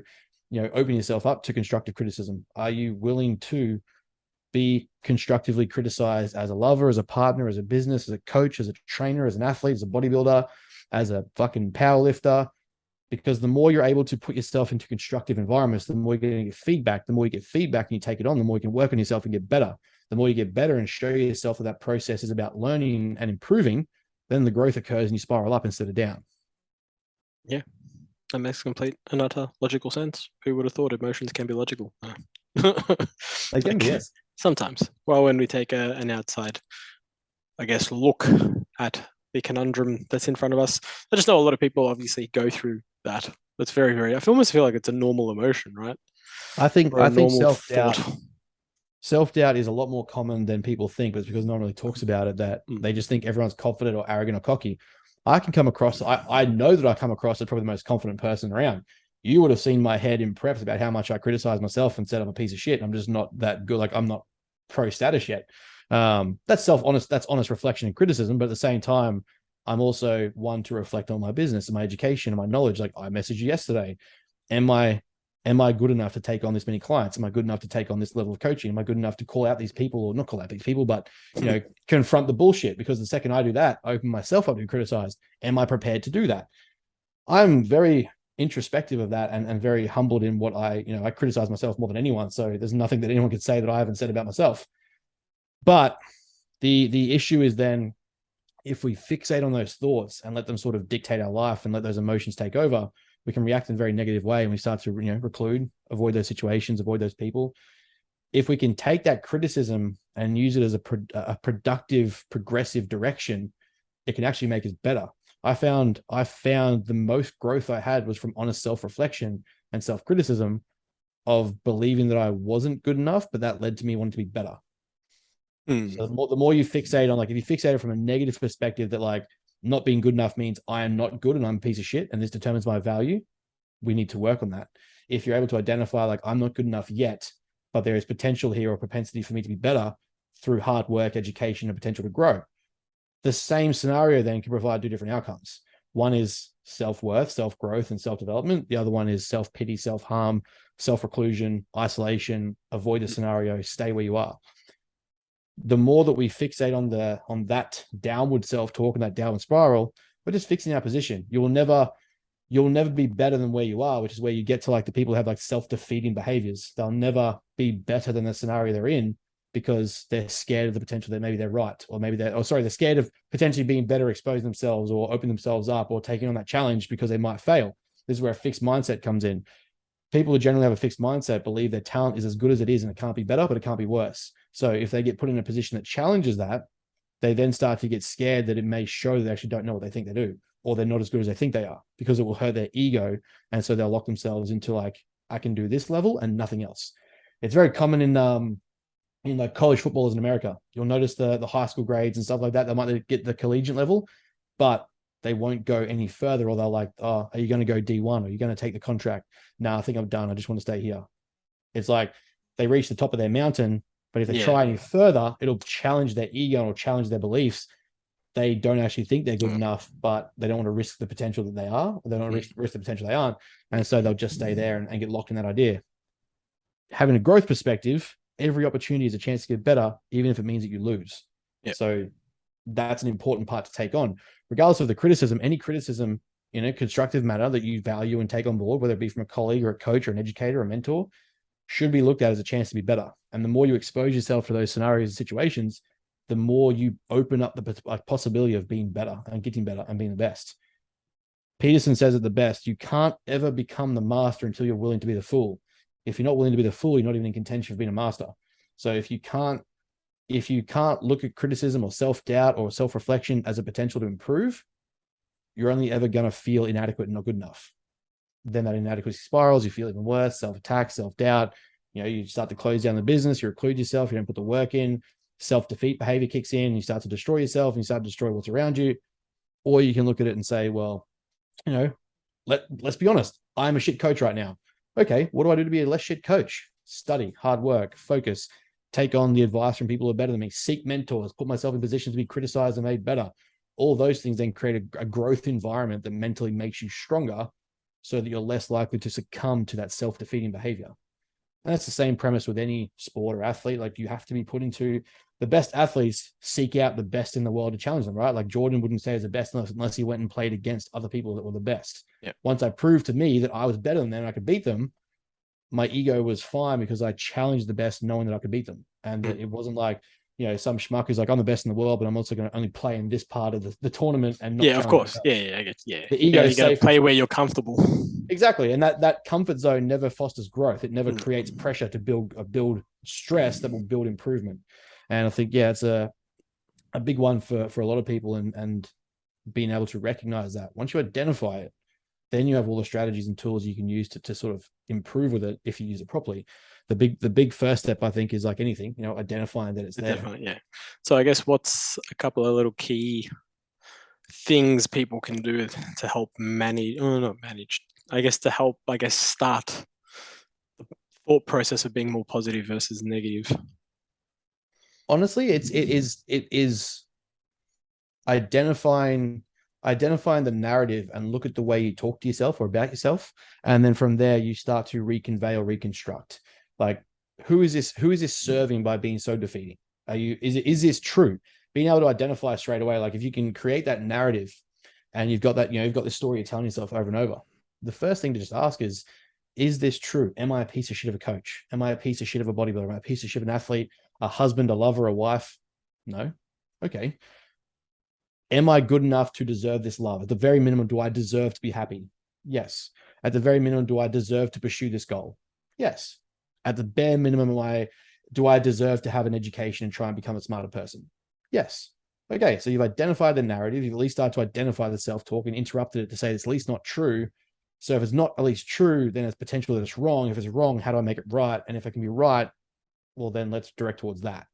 open yourself up to constructive criticism. Are you willing to be constructively criticized as a lover, as a partner, as a business, as a coach, as a trainer, as an athlete, as a bodybuilder, as a fucking power lifter? Because the more you're able to put yourself into constructive environments, the more you're going to get feedback. The more you get feedback and you take it on, the more you can work on yourself and get better. The more you get better and show yourself that process is about learning and improving, then the growth occurs and you spiral up instead of down. Yeah. That makes complete and utter logical sense. Who would have thought emotions can be logical? They can be, yes. Sometimes. Well, when we take an outside, I guess, look at the conundrum that's in front of us, I just know a lot of people obviously go through that. That's very, very. I almost feel like it's a normal emotion, right? I think Or a normal self-doubt thought. self-doubt is a lot more common than people think, but it's because no one really talks about it, that they just think everyone's confident or arrogant or cocky. I know that I come across as probably the most confident person around. You would have seen my head in preps about how much I criticize myself and said I'm a piece of shit. I'm just not that good. Like I'm not pro status yet. That's self-honest. That's honest reflection and criticism. But at the same time, I'm also one to reflect on my business and my education and my knowledge. Like I messaged you yesterday. Am I good enough to take on this many clients? Am I good enough to take on this level of coaching? Am I good enough to call out these people, or not call out these people, but confront the bullshit? Because the second I do that, I open myself up to be criticized. Am I prepared to do that? I'm very introspective of that and very humbled in what I criticize myself more than anyone. So there's nothing that anyone could say that I haven't said about myself. But the issue is then if we fixate on those thoughts and let them sort of dictate our life and let those emotions take over, we can react in a very negative way and we start to, reclude, avoid those situations, avoid those people. If we can take that criticism and use it as a productive, progressive direction, it can actually make us better. I found the most growth I had was from honest self-reflection and self-criticism of believing that I wasn't good enough, but that led to me wanting to be better. So the more you fixate on, like, if you fixate it from a negative perspective that like not being good enough means I am not good and I'm a piece of shit and this determines my value, we need to work on that. If you're able to identify like I'm not good enough yet, but there is potential here or propensity for me to be better through hard work, education, and potential to grow. The same scenario then can provide two different outcomes. One is self-worth, self-growth, and self-development. The other one is self-pity, self-harm, self-reclusion, isolation, avoid the scenario, stay where you are. The more that we fixate on that downward self-talk and that downward spiral, we're just fixing our position. You'll never be better than where you are, which is where you get to like the people who have like self-defeating behaviors. They'll never be better than the scenario they're in because they're scared of the potential that maybe they're right, or maybe they're scared of potentially being better, exposing themselves or opening themselves up or taking on that challenge because they might fail. This is where a fixed mindset comes in. People who generally have a fixed mindset believe their talent is as good as it is and it can't be better, but it can't be worse. So if they get put in a position that challenges that, they then start to get scared that it may show that they actually don't know what they think they do, or they're not as good as they think they are, because it will hurt their ego. And so they'll lock themselves into like, I can do this level and nothing else. It's very common in like college footballers in America. You'll notice the high school grades and stuff like that. They might get the collegiate level, but they won't go any further, or they're like, oh, are you going to go D1? Or are you going to take the contract? No, I think I'm done. I just want to stay here. It's like they reach the top of their mountain, but if they try any further, it'll challenge their ego or challenge their beliefs. They don't actually think they're good enough, but they don't want to risk the potential that they are. Or they don't want to risk the potential they aren't. And so they'll just stay there and get locked in that idea. Having a growth perspective, every opportunity is a chance to get better, even if it means that you lose. So that's an important part to take on. Regardless of the criticism, any criticism in a constructive manner that you value and take on board, whether it be from a colleague or a coach or an educator or a mentor, should be looked at as a chance to be better. And the more you expose yourself to those scenarios and situations, the more you open up the possibility of being better and getting better and being the best. Peterson says it the best: you can't ever become the master until you're willing to be the fool. If you're not willing to be the fool, you're not even in contention for being a master. So if you can't look at criticism or self-doubt or self-reflection as a potential to improve, you're only ever going to feel inadequate and not good enough. Then that inadequacy spirals, you feel even worse, self-attack, self-doubt. You start to close down the business, you reclude yourself, you don't put the work in, self-defeat behavior kicks in, you start to destroy yourself and you start to destroy what's around you. Or you can look at it and say, well, let's be honest, I'm a shit coach right now. Okay, what do I do to be a less shit coach? Study, hard work, focus, take on the advice from people who are better than me, seek mentors, put myself in positions to be criticized and made better. All those things then create a growth environment that mentally makes you stronger so that you're less likely to succumb to that self-defeating behavior. And that's the same premise with any sport or athlete. Like, you have to be put into the best athletes seek out the best in the world to challenge them, right? Like Jordan wouldn't say he's the best unless he went and played against other people that were the best. Once I proved to me that I was better than them and I could beat them, my ego was fine because I challenged the best knowing that I could beat them. And it wasn't like, some schmuck who's like, I'm the best in the world, but I'm also going to only play in this part of the tournament and not. Yeah, of course. Yeah, I get. Yeah, the ego you got to play where you're comfortable. Exactly, and that comfort zone never fosters growth. It never creates pressure to build stress that will build improvement. And I think it's a big one for a lot of people, and being able to recognize that once you identify it, then you have all the strategies and tools you can use to sort of improve with it if you use it properly. The big first step, I think, is like anything, identifying that it's there. Definitely, yeah. So I guess what's a couple of little key things people can do to help manage, I guess to help, start the thought process of being more positive versus negative? Honestly, it is identifying the narrative and look at the way you talk to yourself or about yourself. And then from there, you start to reconvey or reconstruct. Like, who is this serving by being so defeating? Is this true? Being able to identify straight away, like if you can create that narrative and you've got that, you've got the story you're telling yourself over and over, the first thing to just ask is this true? Am I a piece of shit of a coach? Am I a piece of shit of a bodybuilder? Am I a piece of shit of an athlete, a husband, a lover, a wife? No. Okay. Am I good enough to deserve this love? At the very minimum, do I deserve to be happy? Yes. At the very minimum, do I deserve to pursue this goal? Yes. At the bare minimum, do I deserve to have an education and try and become a smarter person? Yes. Okay, so you've identified the narrative. You've at least started to identify the self-talk and interrupted it to say it's at least not true. So if it's not at least true, then it's potential that it's wrong. If it's wrong, how do I make it right? And if it can be right, well, then let's direct towards that.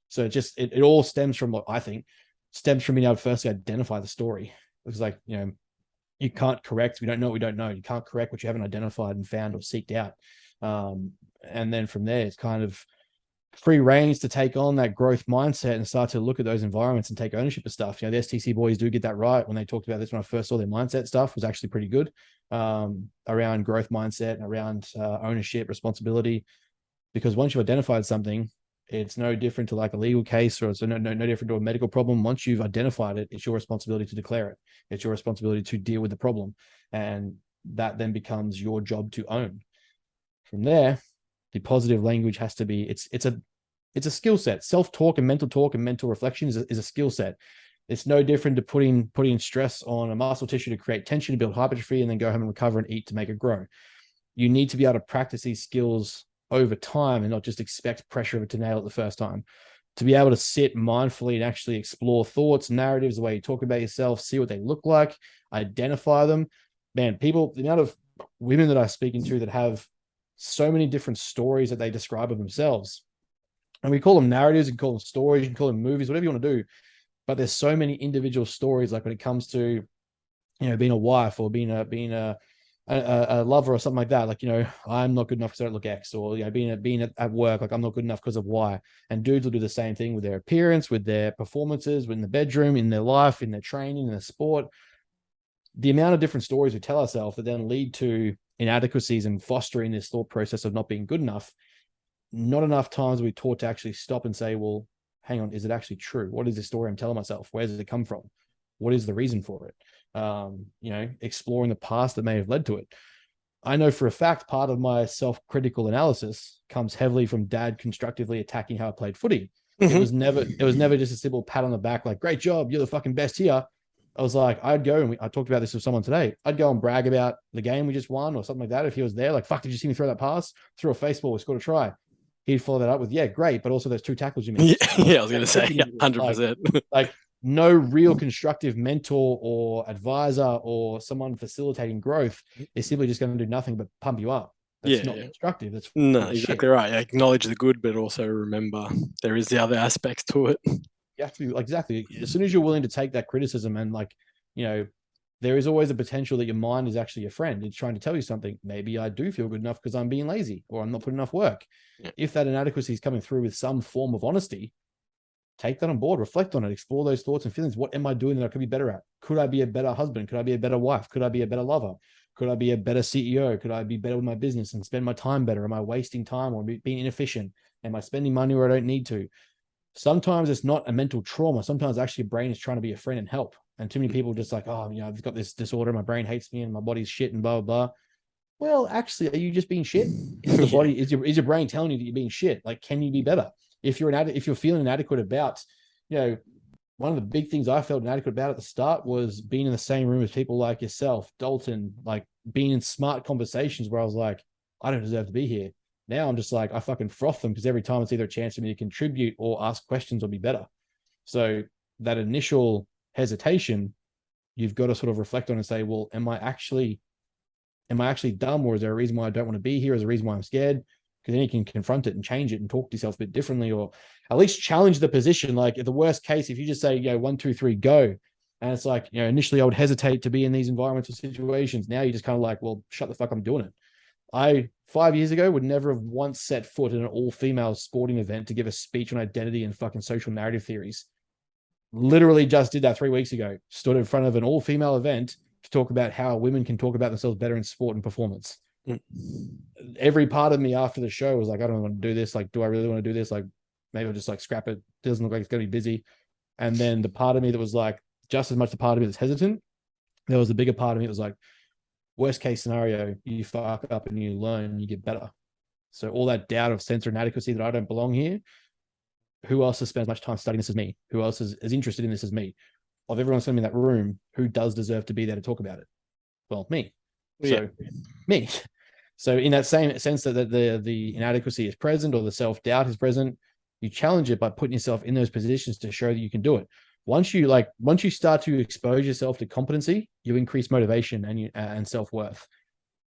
So it all stems from what I think stems from being able to firstly identify the story. It's like, you can't correct. We don't know what we don't know. You can't correct what you haven't identified and found or seeked out. And then from there, it's kind of free reins to take on that growth mindset and start to look at those environments and take ownership of stuff. The STC boys do get that right. When they talked about this, when I first saw their mindset stuff, was actually pretty good around growth mindset and around ownership, responsibility. Because once you've identified something, it's no different to like a legal case, or it's no different to a medical problem. Once you've identified it, it's your responsibility to declare it. It's your responsibility to deal with the problem. And that then becomes your job to own. From there, the positive language has to be, it's a skill set. Self-talk and mental reflection is a skill set. It's no different to putting stress on a muscle tissue to create tension, to build hypertrophy, and then go home and recover and eat to make it grow. You need to be able to practice these skills over time and not just expect pressure of it to nail it the first time. To be able to sit mindfully and actually explore thoughts, narratives, the way you talk about yourself, see what they look like, identify them. Man, the amount of women that I'm speaking to that have so many different stories that they describe of themselves. And we call them narratives, you can call them stories, you can call them movies, whatever you want to do. But there's so many individual stories, like when it comes to, being a wife or being a lover or something like that. Like, I'm not good enough because I don't look X, or, being at work, like I'm not good enough because of Y. And dudes will do the same thing with their appearance, with their performances, in the bedroom, in their life, in their training, in their sport. The amount of different stories we tell ourselves that then lead to inadequacies and fostering this thought process of not being good enough. Not enough times are we taught to actually stop and say, well, hang on, is it actually true? What is the story I'm telling myself? Where does it come from? What is the reason for it? Exploring the past that may have led to it. I know for a fact part of my self-critical analysis comes heavily from dad constructively attacking how I played footy. Mm-hmm. It was never just a simple pat on the back, like, great job, you're the fucking best here. I was like, I'd go, and I talked about this with someone today. I'd go and brag about the game we just won or something like that. If he was there, like, fuck, did you see me throw that pass? Threw a face ball, we scored a try. He'd follow that up with, yeah, great, but also those 2 tackles you missed. Yeah, I was going to say, 100%. Like, no real constructive mentor or advisor or someone facilitating growth is simply just going to do nothing but pump you up. That's not constructive. That's exactly shit. Right. Acknowledge the good, but also remember there is the other aspects to it. You have to be, exactly. As soon as you're willing to take that criticism and, like, there is always a potential that your mind is actually your friend. It's trying to tell you something. Maybe I do feel good enough because I'm being lazy or I'm not putting enough work. Yeah. If that inadequacy is coming through with some form of honesty, take that on board, reflect on it, explore those thoughts and feelings. What am I doing that I could be better at? Could I be a better husband? Could I be a better wife? Could I be a better lover? Could I be a better CEO? Could I be better with my business and spend my time better? Am I wasting time or being inefficient? Am I spending money where I don't need to? Sometimes it's not a mental trauma. Sometimes actually your brain is trying to be a friend and help. And too many people just like, oh, I've got this disorder. My brain hates me and my body's shit and blah, blah, blah. Well, actually, are you just being shit? Is the body, is your brain telling you that you're being shit? Like, can you be better? If you're feeling inadequate about, one of the big things I felt inadequate about at the start was being in the same room as people like yourself, Dalton, like being in smart conversations where I was like, I don't deserve to be here. Now I'm just like, I fucking froth them because every time it's either a chance for me to contribute or ask questions or be better. So that initial hesitation, you've got to sort of reflect on and say, well, am I actually dumb, or is there a reason why I don't want to be here? Is there a reason why I'm scared? Because then you can confront it and change it and talk to yourself a bit differently, or at least challenge the position. Like, at the worst case, if you just say, 1, 2, 3, go. And it's like, initially I would hesitate to be in these environmental situations. Now you're just kind of like, well, shut the fuck up, I'm doing it. I, 5 years ago, would never have once set foot in an all-female sporting event to give a speech on identity and fucking social narrative theories. Literally just did that 3 weeks ago. Stood in front of an all-female event to talk about how women can talk about themselves better in sport and performance. Every part of me after the show was like, I don't want to do this. Like, do I really want to do this? Like, maybe I'll just like scrap it. It doesn't look like it's going to be busy. And then the part of me that was like, just as much the part of me that's hesitant, there was a bigger part of me that was like, Worst case scenario, you fuck up and you learn and you get better. So all that doubt of sense or inadequacy that I don't belong here, who else has spent as much time studying this as me? Who else is as interested in this as me? Of everyone sitting in that room, who does deserve to be there to talk about it? Well, me. So me. So in that same sense that the inadequacy is present or the self-doubt is present, you challenge it by putting yourself in those positions to show that you can do it. Once you start to expose yourself to competency, you increase motivation and self-worth.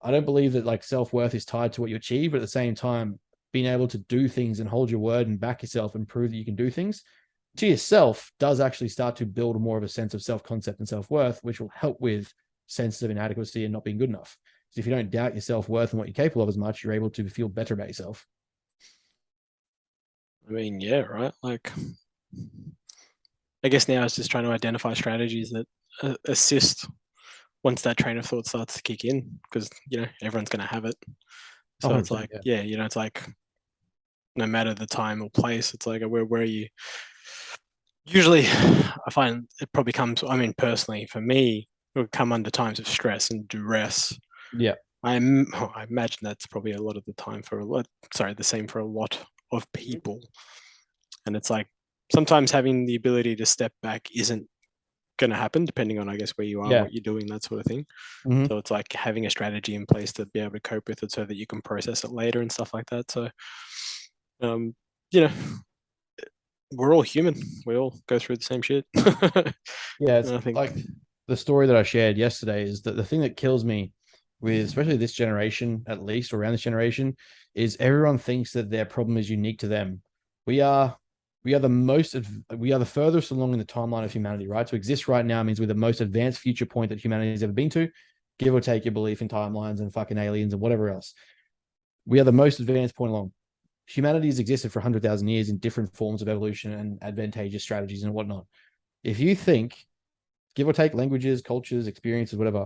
I don't believe that like self-worth is tied to what you achieve, but at the same time, being able to do things and hold your word and back yourself and prove that you can do things to yourself does actually start to build more of a sense of self-concept and self-worth, which will help with senses of inadequacy and not being good enough. So if you don't doubt your self-worth and what you're capable of as much, you're able to feel better about yourself. I mean, yeah, right. Like, I guess now it's just trying to identify strategies that assist once that train of thought starts to kick in, because everyone's going to have it. So it's like, it's like no matter the time or place, it's like where are you? Usually, I find it probably comes. I mean, personally, for me, it would come under times of stress and duress. Yeah, I imagine that's probably a lot of the time for a lot. Sorry, the same for a lot of people. And it's like sometimes having the ability to step back isn't going to happen, depending on, I guess, where you are, what you're doing, that sort of thing. Mm-hmm. So it's like having a strategy in place to be able to cope with it so that you can process it later and stuff like that. So, we're all human. We all go through the same shit. Yeah, it's like the story that I shared yesterday is that the thing that kills me with especially this generation, at least around this generation, is everyone thinks that their problem is unique to them. We are the furthest along in the timeline of humanity, right? To exist right now means we're the most advanced future point that humanity has ever been to, give or take your belief in timelines and fucking aliens and whatever else. We are the most advanced point along. Humanity has existed for 100,000 years in different forms of evolution and advantageous strategies and whatnot. If you think, give or take languages, cultures, experiences, whatever,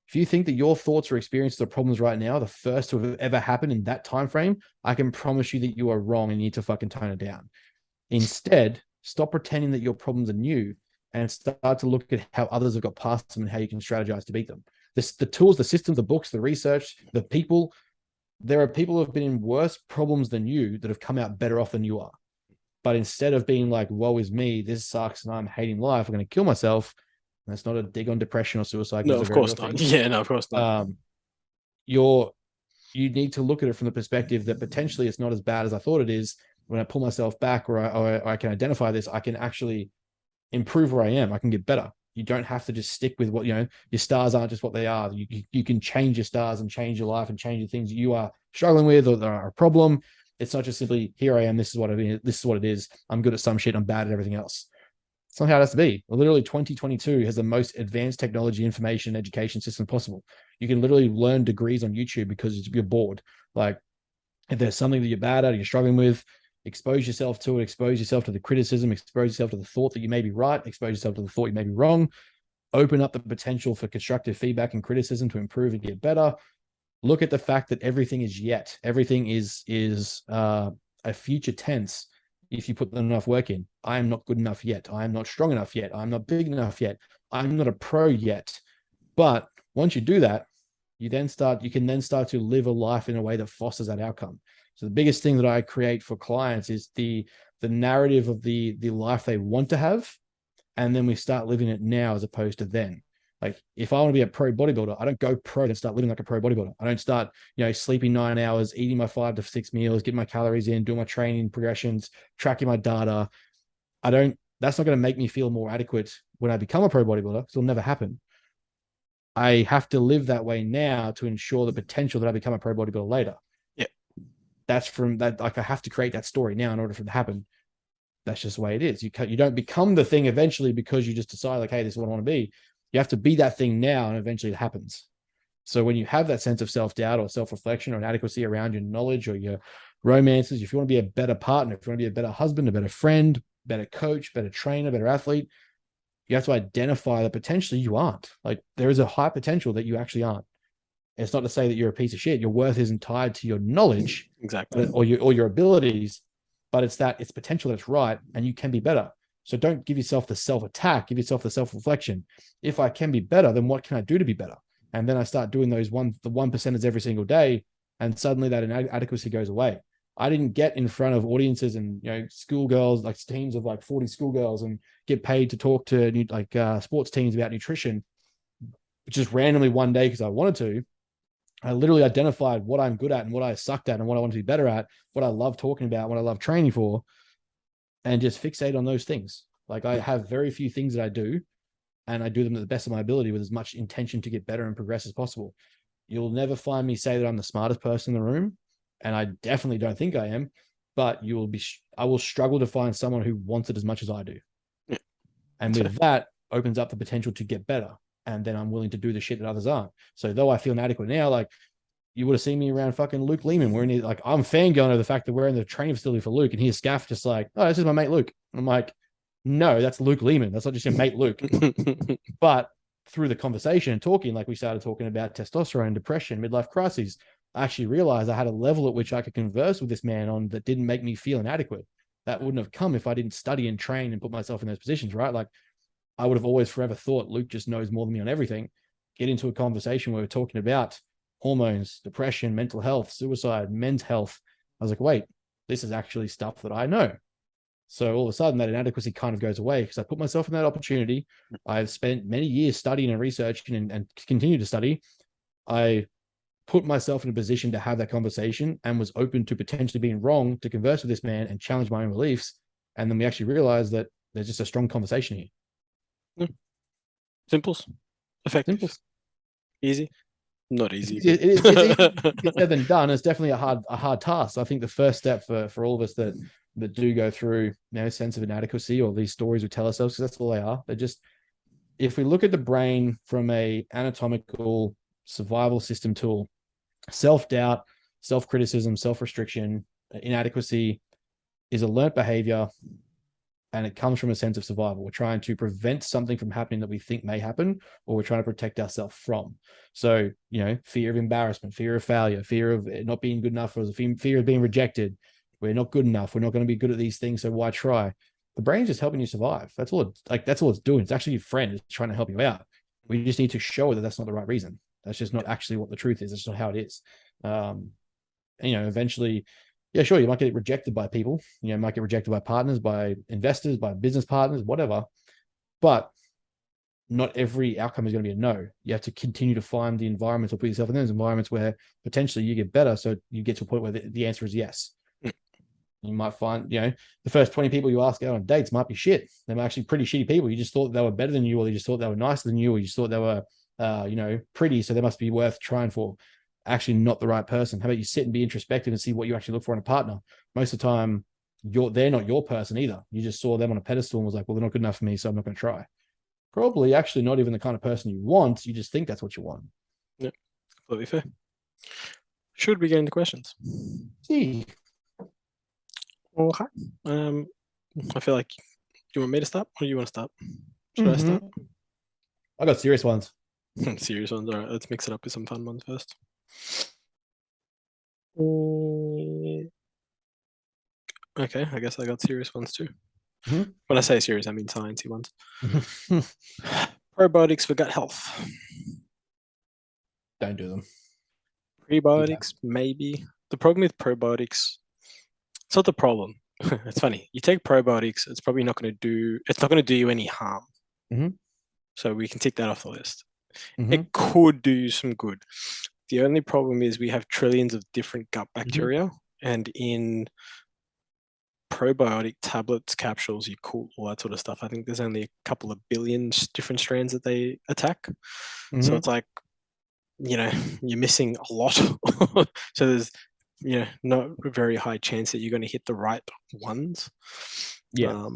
if you think that your thoughts or experiences or problems right now are the first to have ever happened in that time frame, I can promise you that you are wrong and you need to fucking tone it down. Instead, stop pretending that your problems are new and start to look at how others have got past them and how you can strategize to beat them. The tools, the systems, the books, the research, the people. There are people who have been in worse problems than you that have come out better off than you are. But instead of being like, woe is me, this sucks and I'm hating life, I'm going to kill myself. That's not a dig on depression or suicide. No, of course not. Yeah, no, of course not. You need to look at it from the perspective that potentially it's not as bad as I thought it is. When I pull myself back or I can identify this, I can actually improve where I am. I can get better. You don't have to just stick with what, your stars aren't just what they are. You can change your stars and change your life and change the things you are struggling with or that are a problem. It's not just simply, here I am, this is what it is. I'm good at some shit, I'm bad at everything else. It's not how it has to be. Literally 2022 has the most advanced technology, information, education system possible. You can literally learn degrees on YouTube because you're bored. Like if there's something that you're bad at or you're struggling with, expose yourself to it, expose yourself to the criticism, expose yourself to the thought that you may be right, expose yourself to the thought you may be wrong, open up the potential for constructive feedback and criticism to improve and get better. Look at the fact that everything is yet. Everything is a future tense if you put enough work in. I am not good enough yet. I am not strong enough yet. I'm not big enough yet. I'm not a pro yet. But once you do that, you can then start to live a life in a way that fosters that outcome. So the biggest thing that I create for clients is the narrative of the life they want to have. And then we start living it now as opposed to then. Like if I want to be a pro bodybuilder, I don't go pro and start living like a pro bodybuilder. I don't start, sleeping 9 hours, eating my 5 to 6 meals, getting my calories in, doing my training progressions, tracking my data. That's not going to make me feel more adequate when I become a pro bodybuilder, because it'll never happen. I have to live that way now to ensure the potential that I become a pro bodybuilder later. Yeah. That's from that. Like I have to create that story now in order for it to happen. That's just the way it is. You don't become the thing eventually because you just decide like, hey, this is what I want to be. You have to be that thing now, and eventually it happens. So when you have that sense of self-doubt or self-reflection or inadequacy around your knowledge or your romances, if you want to be a better partner, if you want to be a better husband, a better friend, better coach, better trainer, better athlete, you have to identify that potentially you aren't. Like there is a high potential that you actually aren't. It's not to say that you're a piece of shit. Your worth isn't tied to your knowledge, exactly, or your abilities, but it's potential that's right, and you can be better. So don't give yourself the self-attack, give yourself the self-reflection. If I can be better, then what can I do to be better? And then I start doing the 1%ers every single day, and suddenly that inadequacy goes away. I didn't get in front of audiences and schoolgirls, like teams of like 40 schoolgirls, and get paid to talk to sports teams about nutrition just randomly one day because I wanted to. I literally identified what I'm good at and what I sucked at and what I want to be better at, what I love talking about, what I love training for, and just fixate on those things. Like I have very few things that I do, and I do them to the best of my ability with as much intention to get better and progress as possible. You'll never find me say that I'm the smartest person in the room, and I definitely don't think I am, but I will struggle to find someone who wants it as much as I do. Yeah. And with that opens up the potential to get better. And then I'm willing to do the shit that others aren't. So though I feel inadequate now, like you would have seen me around fucking Luke Lehman. I'm fangirling over the fact that we're in the training facility for Luke, and he's Scaff just like, oh, this is my mate Luke. And I'm like, no, that's Luke Lehman. That's not just your mate Luke. But through the conversation and talking, like we started talking about testosterone, depression, midlife crises, I actually realized I had a level at which I could converse with this man on that didn't make me feel inadequate. That wouldn't have come if I didn't study and train and put myself in those positions, right? Like I would have always forever thought Luke just knows more than me on everything. Get into a conversation where we're talking about hormones, depression, mental health, suicide, men's health. I was like, wait, this is actually stuff that I know. So all of a sudden that inadequacy kind of goes away because I put myself in that opportunity. I've spent many years studying and researching and continue to study. I put myself in a position to have that conversation and was open to potentially being wrong to converse with this man and challenge my own beliefs. And then we actually realized that there's just a strong conversation here. Simples, effective, Simples. Easy, not easy. It's easier than done. It's definitely a hard task. I think the first step for all of us that do go through sense of inadequacy or these stories we tell ourselves, because that's all they are. They're just, if we look at the brain from a anatomical survival system tool, self-doubt, self-criticism, self-restriction, inadequacy is a learnt behavior. And it comes from a sense of survival. We're trying to prevent something from happening that we think may happen, or we're trying to protect ourselves from. So, fear of embarrassment, fear of failure, fear of not being good enough, or fear of being rejected. We're not good enough. We're not going to be good at these things. So why try? The brain's just helping you survive. That's all it's doing. It's actually your friend. It's trying to help you out. We just need to show that that's not the right reason. That's just not actually what the truth is. That's not how it is. Eventually, yeah, sure, you might get rejected by people. You might get rejected by partners, by investors, by business partners, whatever. But not every outcome is going to be a no. You have to continue to find the environments or put yourself in those environments where potentially you get better. So you get to a point where the answer is yes. You might find, the first 20 people you ask out on dates might be shit. They're actually pretty shitty people. You just thought they were better than you, or you just thought they were nicer than you, or you just thought they were, pretty. So they must be worth trying for. Actually not the right person. How about you sit and be introspective and see what you actually look for in a partner? Most of the time, they're not your person either. You just saw them on a pedestal and was like, well, they're not good enough for me, so I'm not going to try. Probably actually not even the kind of person you want. You just think that's what you want. Yep, completely fair. Should we get into questions? See. Okay. I feel like, do you want me to start or do you want to start? Should I start? I got serious ones. Serious ones. All right, let's mix it up with some fun ones first. Okay, I guess I got serious ones too. When I say serious, I mean sciencey ones. Probiotics for gut health. Don't do them. Prebiotics, maybe. The problem with probiotics, it's not the problem. It's funny. You take probiotics, it's probably not going to do you any harm. So we can tick that off the list. It could do some good. The only problem is we have trillions of different gut bacteria, and in probiotic tablets, capsules, all that sort of stuff, I think there's only a couple of billion different strands that they attack. So it's like, you're missing a lot. So there's, not a very high chance that you're going to hit the right ones. Yeah.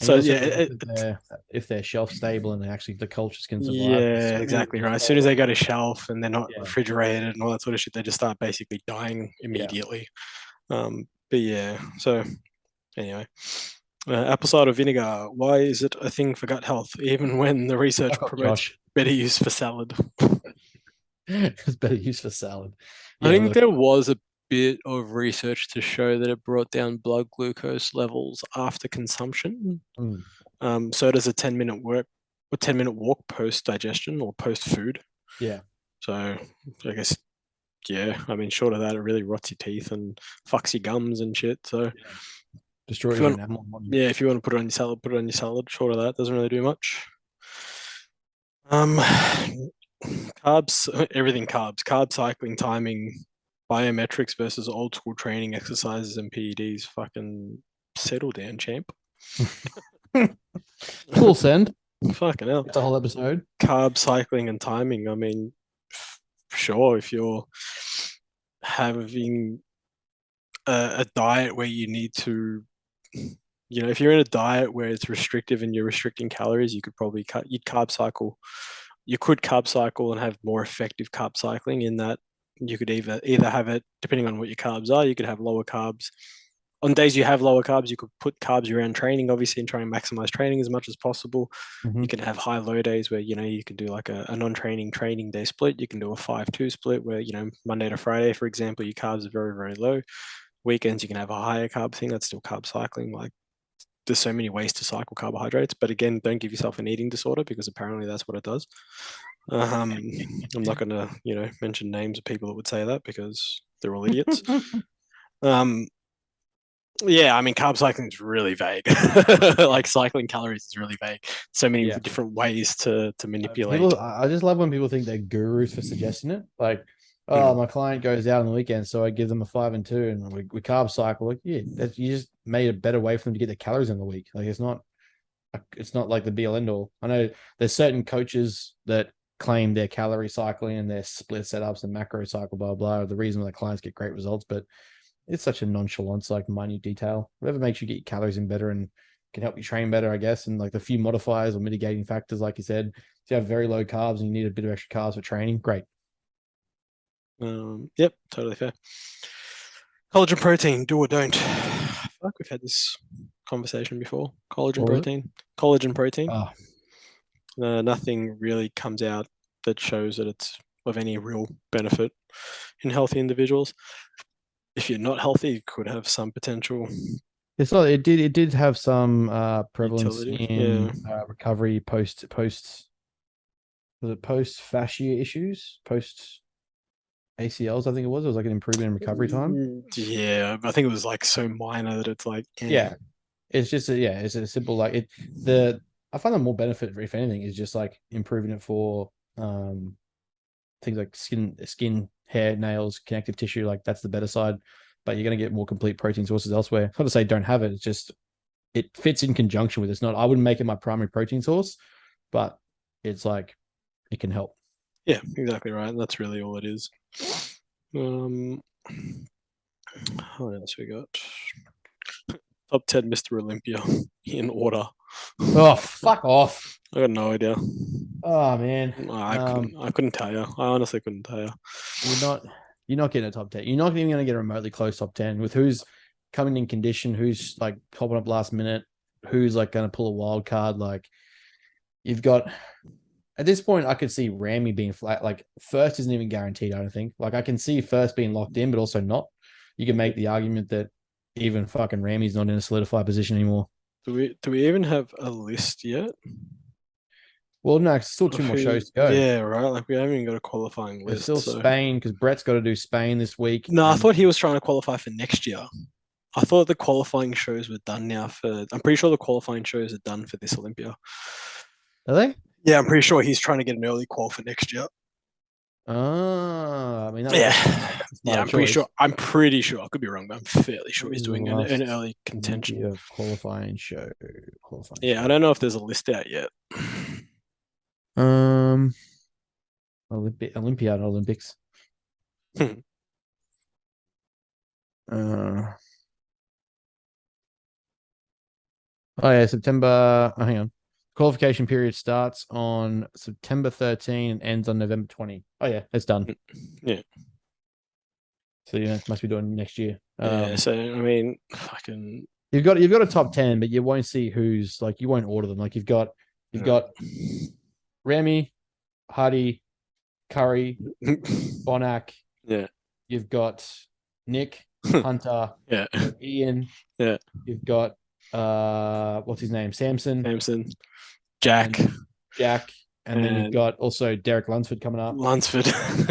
So if they're shelf stable and actually the cultures can survive. Yeah, exactly right. As soon as they go to shelf and they're not refrigerated and all that sort of shit, they just start basically dying immediately. But yeah, so anyway, apple cider vinegar. Why is it a thing for gut health, even when the research promotes better use for salad? It's better use for salad. I think there was a bit of research to show that it brought down blood glucose levels after consumption. So does a 10-minute walk post digestion or post food. Yeah. So I guess, yeah, I mean, short of that, it really rots your teeth and fucks your gums and shit. So Destroy if you your want, enamel. Body. yeah, if you want to put it on your salad, put it on your salad. Short of that, doesn't really do much. Carbs, everything carbs, carb cycling, timing, biometrics versus old school training, exercises, and PEDs. Fucking settle down, champ. Full send. Fucking hell. It's a whole episode. Carb cycling and timing. I mean, sure, if you're having a diet where you need to, if you're in a diet where it's restrictive and you're restricting calories, you could probably you'd carb cycle. You could carb cycle and have more effective carb cycling in that you could either have it, depending on what your carbs are, you could have lower carbs. On days you have lower carbs, you could put carbs around training, obviously, and try and maximize training as much as possible. Mm-hmm. You can have high low days where, you can do like a non-training training day split. You can do a 5-2 split where, Monday to Friday, for example, your carbs are very, very low. Weekends, you can have a higher carb thing. That's still carb cycling. Like, there's so many ways to cycle carbohydrates, but again, don't give yourself an eating disorder because apparently that's what it does. I'm not going to, mention names of people that would say that because they're all idiots. Yeah, I mean, carb cycling is really vague. Like cycling calories is really vague. So many different ways to manipulate. I just love when people think they're gurus for suggesting it. Like, oh, my client goes out on the weekend, so I give them a 5 and 2, and we carb cycle. Like, yeah, you just made a better way for them to get their calories in the week. Like, it's not like the be all end all. I know there's certain coaches that claim their calorie cycling and their split setups and macro cycle, blah blah, are the reason why the clients get great results, but it's such a nonchalance, like minute detail. Whatever makes you get your calories in better and can help you train better, I guess. And like the few modifiers or mitigating factors, like you said, if you have very low carbs and you need a bit of extra carbs for training, great. Yep, totally fair. Collagen protein, do or don't. I feel like we've had this conversation before. Collagen protein. Oh. Nothing really comes out that shows that it's of any real benefit in healthy individuals. If you're not healthy, it could have some potential. It's not. It did have some prevalence utility. in recovery post was it post fascia issues, post ACLs. I think it was. It was like an improvement in recovery time. Yeah, I think it was like so minor that it's like yeah. It's just it's a simple like it. I find the more benefit, if anything, is just like improving it for things like skin, hair, nails, connective tissue. Like that's the better side, but you're going to get more complete protein sources elsewhere. Not to say don't have it. It's just it fits in conjunction with it. It's not. I wouldn't make it my primary protein source, but it's like it can help. Yeah, exactly right. That's really all it is. What else we got? Top 10 Mr. Olympia in order. Oh, fuck off. I got no idea. Oh man. I couldn't tell you. I honestly couldn't tell you. You're not getting a top 10. You're not even going to get a remotely close top 10 with who's coming in condition, who's like popping up last minute, who's like going to pull a wild card. Like you've got at this point, I could see Ramy being flat. Like first isn't even guaranteed. I don't think. Like I can see first being locked in, but also not. You can make the argument that even fucking Ramy's not in a solidified position anymore. Do we even have a list yet? Well, no, it's still 2 more shows to go. Yeah, right. Like we haven't even got a qualifying list. There's still Spain because Brett's got to do Spain this week. No, I thought he was trying to qualify for next year. I thought the qualifying shows were done now I'm pretty sure the qualifying shows are done for this Olympia. Are they? Yeah, I'm pretty sure he's trying to get an early qual for next year. I mean, I'm pretty sure. I could be wrong, but I'm fairly sure he's doing an early contention qualifying show. I don't know if there's a list out yet. Olympiad Olympics. September. Hang on. Qualification period starts on September 13 and ends on November 20. Oh yeah, it's done. Yeah. So must be doing next year. So I mean, fucking. You've got a top 10, but you won't see who's like you won't order them. Like you've got Ramy, Hardy, Curry, Bonac. Yeah. You've got Nick, Hunter. Yeah. Ian. Yeah. You've got what's his name? Samson. Jack. And then you've got also Derek Lunsford coming up. Lunsford.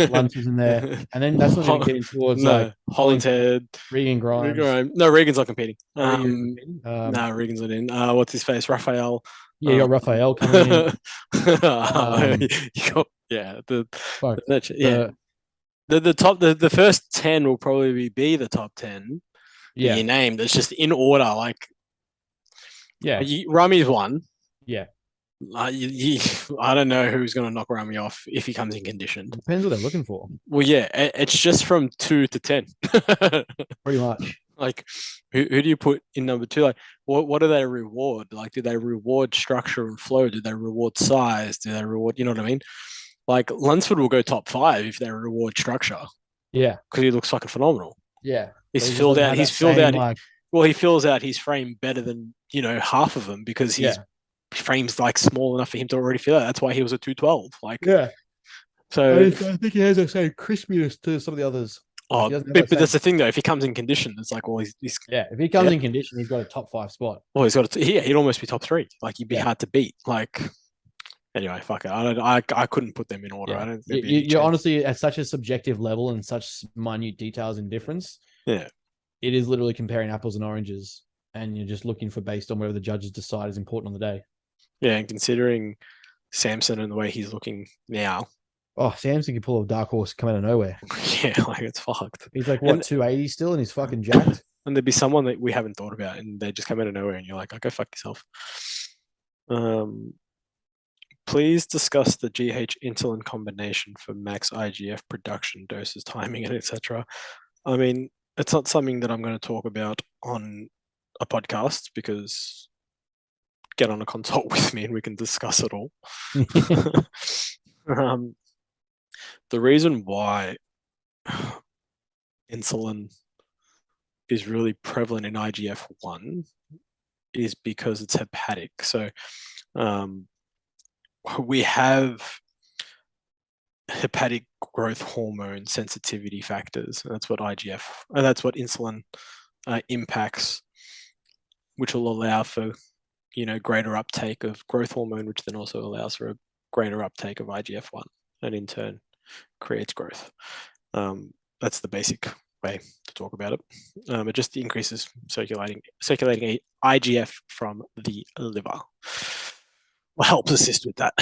Lunsford's in there. And then that's not even getting towards like Holland's Head. Regan Grimes. No, Regan's not competing. No, Regan's not in. What's his face? Raphael. Yeah, you got Raphael coming in. The first 10 will probably be the top 10 that you named. It's just in order. Like, Rami's one. Yeah. I don't know who's going to knock Rami off if he comes in condition. Depends what they're looking for. Well, yeah, it's just from 2 to 10. Pretty much. Like, who do you put in number 2? Like, what do they reward? Like, do they reward structure and flow? Do they reward size? Do they reward, you know what I mean? Like, Lunsford will go top 5 if they reward structure. Yeah. Because he looks fucking phenomenal. Yeah. He fills out his frame better than, half of them because his frame's like small enough for him to already fill out. That's why he was a 212. Like, so I think he has the same crispiness to some of the others. Oh, but that's the thing though. If he comes in condition, it's like, well, he's if he comes in condition, he's got a top 5 spot. Well, he'd almost be top 3. Like, he'd be hard to beat. Like, anyway, fuck it. I couldn't put them in order. I don't. You're honestly at such a subjective level and such minute details and difference. Yeah, it is literally comparing apples and oranges, and you're just looking for based on whatever the judges decide is important on the day. Yeah, and considering Samson and the way he's looking now. Oh, Samson can pull a dark horse come out of nowhere. Yeah, like, it's fucked. He's like, 280 still, and he's fucking jacked. And there'd be someone that we haven't thought about, and they just come out of nowhere, and you're like, go fuck yourself. Please discuss the GH insulin combination for max IGF production, doses, timing, and etc. I mean, it's not something that I'm going to talk about on a podcast because get on a consult with me and we can discuss it all. The reason why insulin is really prevalent in IGF-1 is because it's hepatic. So we have hepatic growth hormone sensitivity factors. And that's what that's what insulin impacts, which will allow for, greater uptake of growth hormone, which then also allows for a greater uptake of IGF-1 and in turn creates growth. That's the basic way to talk about it. It just increases circulating IGF from the liver. Well, helps assist with that.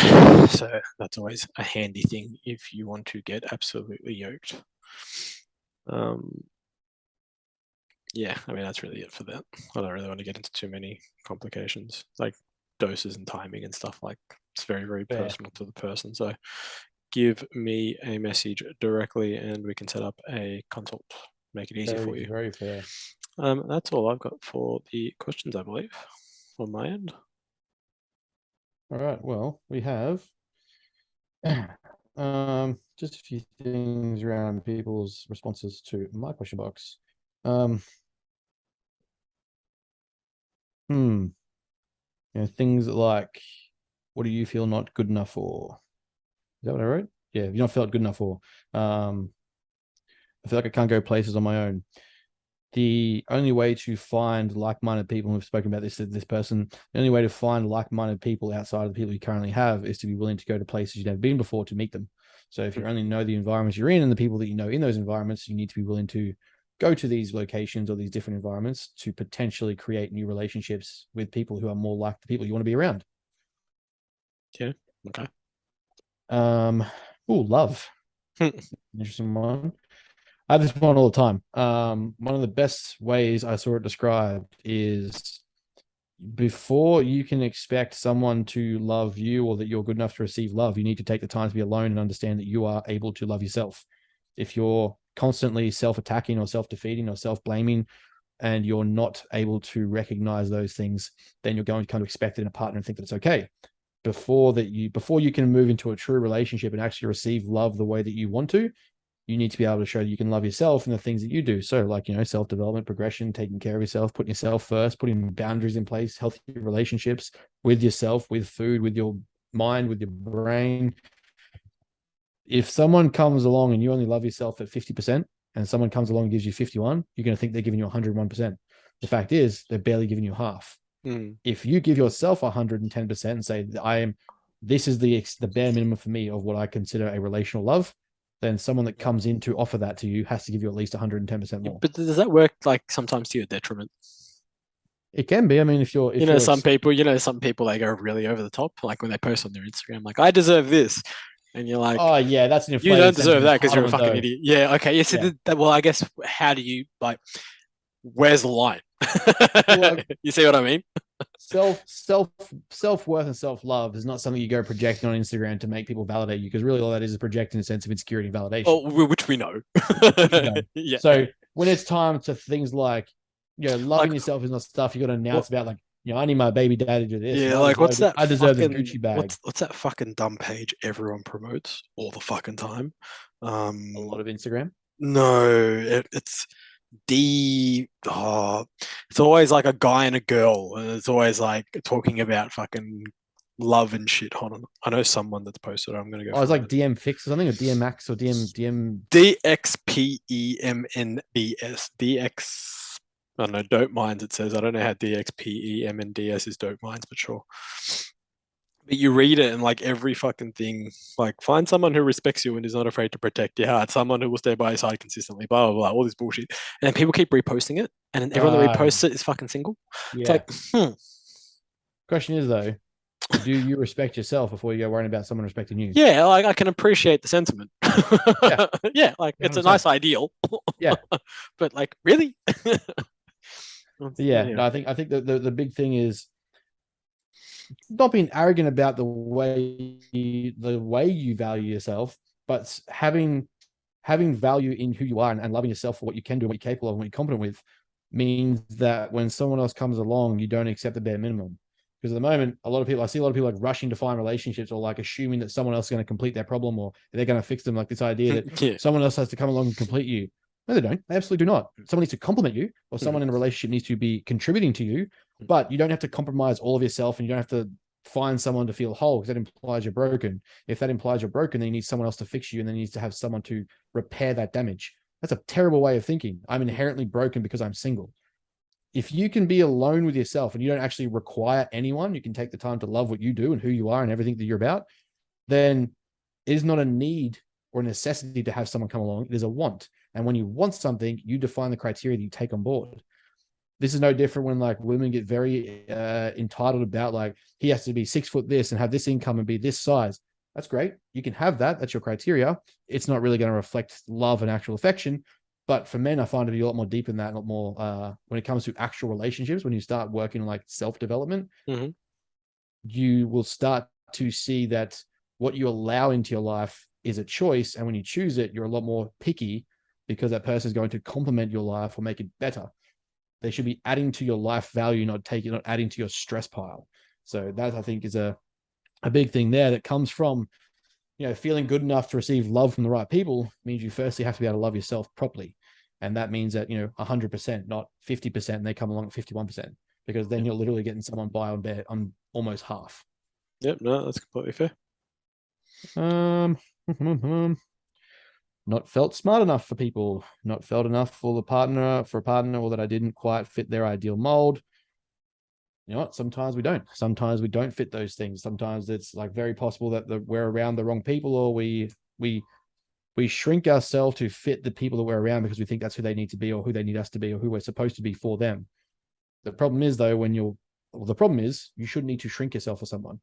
So that's always a handy thing if you want to get absolutely yoked. Yeah, I mean, that's really it for that. I don't really want to get into too many complications, like doses and timing and stuff. Like, it's very, very personal to the person. So give me a message directly and we can set up a consult. Make it easy for you. Very fair. That's all I've got for the questions, I believe, on my end. All right. Well, we have just a few things around people's responses to my question box. Things like, what do you feel not good enough for? Is that what I wrote? Yeah, if you not felt good enough for. I feel like I can't go places on my own. The only way to find like-minded people, and we've spoken about this person, the only way to find like-minded people outside of the people you currently have is to be willing to go to places you've never been before to meet them. So if you only know the environments you're in and the people that you know in those environments, you need to be willing to go to these locations or these different environments to potentially create new relationships with people who are more like the people you want to be around. Yeah. Okay. Love. Interesting one. I have this one all the time. One of the best ways I saw it described is before you can expect someone to love you or that you're good enough to receive love, you need to take the time to be alone and understand that you are able to love yourself. If you're constantly self-attacking or self-defeating or self-blaming and you're not able to recognize those things, then you're going to kind of expect it in a partner and think that it's okay. Before you can move into a true relationship and actually receive love the way that you want to, you need to be able to show that you can love yourself and the things that you do. So like, self-development, progression, taking care of yourself, putting yourself first, putting boundaries in place, healthy relationships with yourself, with food, with your mind, with your brain. If someone comes along and you only love yourself at 50% and someone comes along and gives you 51, you're going to think they're giving you 101%. The fact is they're barely giving you half. If you give yourself 110% and say, I am this is the bare minimum for me of what I consider a relational love, then someone that comes in to offer that to you has to give you at least 110% more. But does that work like sometimes to your detriment? It can be. I mean, if you're some people, they go really over the top, like when they post on their Instagram, like I deserve this, and you're like, oh yeah, that's an you inflated don't deserve that because you're a entitlement, fucking though. idiot. Yeah, okay, yeah. So well, I guess how do you like? Where's the line? Well, you see what I mean? Self-worth and self-love is not something you go projecting on Instagram to make people validate you, because really all that is projecting a sense of insecurity and validation. Oh, which we know. Yeah. So when it's time to things like, loving yourself is not stuff you got to announce about, like, I need my baby daddy to do this. Yeah, like what's that? I deserve this Gucci bag. What's that fucking dumb page everyone promotes all the fucking time? A lot of Instagram. No, it's it's always like a guy and a girl, and it's always like talking about fucking love and shit. Hold on, I know someone that's posted. I'm gonna go. Oh, it's like DM Fix or something, or DMX or DM DXPEMNDS DX. I don't know, dope minds. It says I don't know how DXPEMNDS is dope minds, but sure. But you read it and like every fucking thing, like find someone who respects you and is not afraid to protect your heart, someone who will stay by your side consistently, blah, blah, blah, all this bullshit. And then people keep reposting it, and then everyone that reposts it is fucking single. Yeah. It's like, Question is though, do you respect yourself before you go worrying about someone respecting you? Yeah, like I can appreciate the sentiment. Yeah, like 100%. It's a nice ideal. Yeah. But like, really? Yeah, no, I think the big thing is not being arrogant about the way you value yourself, but having value in who you are and loving yourself for what you can do, what you're capable of, and what you're competent with, means that when someone else comes along, you don't accept the bare minimum. Because at the moment, I see a lot of people like rushing to find relationships, or like assuming that someone else is going to complete their problem, or they're going to fix them. Like this idea that someone else has to come along and complete you. No, they don't. They absolutely do not. Someone needs to compliment you, or someone in a relationship needs to be contributing to you, but you don't have to compromise all of yourself, and you don't have to find someone to feel whole, because that implies you're broken. If that implies you're broken, then you need someone else to fix you, and then you need to have someone to repair that damage. That's a terrible way of thinking. I'm inherently broken because I'm single. If you can be alone with yourself and you don't actually require anyone, you can take the time to love what you do and who you are and everything that you're about, then it is not a need or a necessity to have someone come along. It is a want. And when you want something, you define the criteria that you take on board. This is no different when like women get very entitled about like, he has to be 6 foot this and have this income and be this size. That's great. You can have that. That's your criteria. It's not really going to reflect love and actual affection. But for men, I find it to be a lot more deep than that, a lot more when it comes to actual relationships. When you start working on like self-development, you will start to see that what you allow into your life is a choice. And when you choose it, you're a lot more picky, because that person is going to complement your life or make it better. They should be adding to your life value, not adding to your stress pile. So that, I think, is a big thing there that comes from, feeling good enough to receive love from the right people means you firstly have to be able to love yourself properly. And that means that, 100%, not 50%, and they come along at 51%, because then you're literally getting someone by on almost half. Yep, no, that's completely fair. Not felt smart enough for people, not felt enough for a partner, or that I didn't quite fit their ideal mold. You know what? Sometimes we don't. Sometimes we don't fit those things. Sometimes it's like very possible that we're around the wrong people, or we shrink ourselves to fit the people that we're around because we think that's who they need to be, or who they need us to be, or who we're supposed to be for them. The problem is though, you shouldn't need to shrink yourself for someone,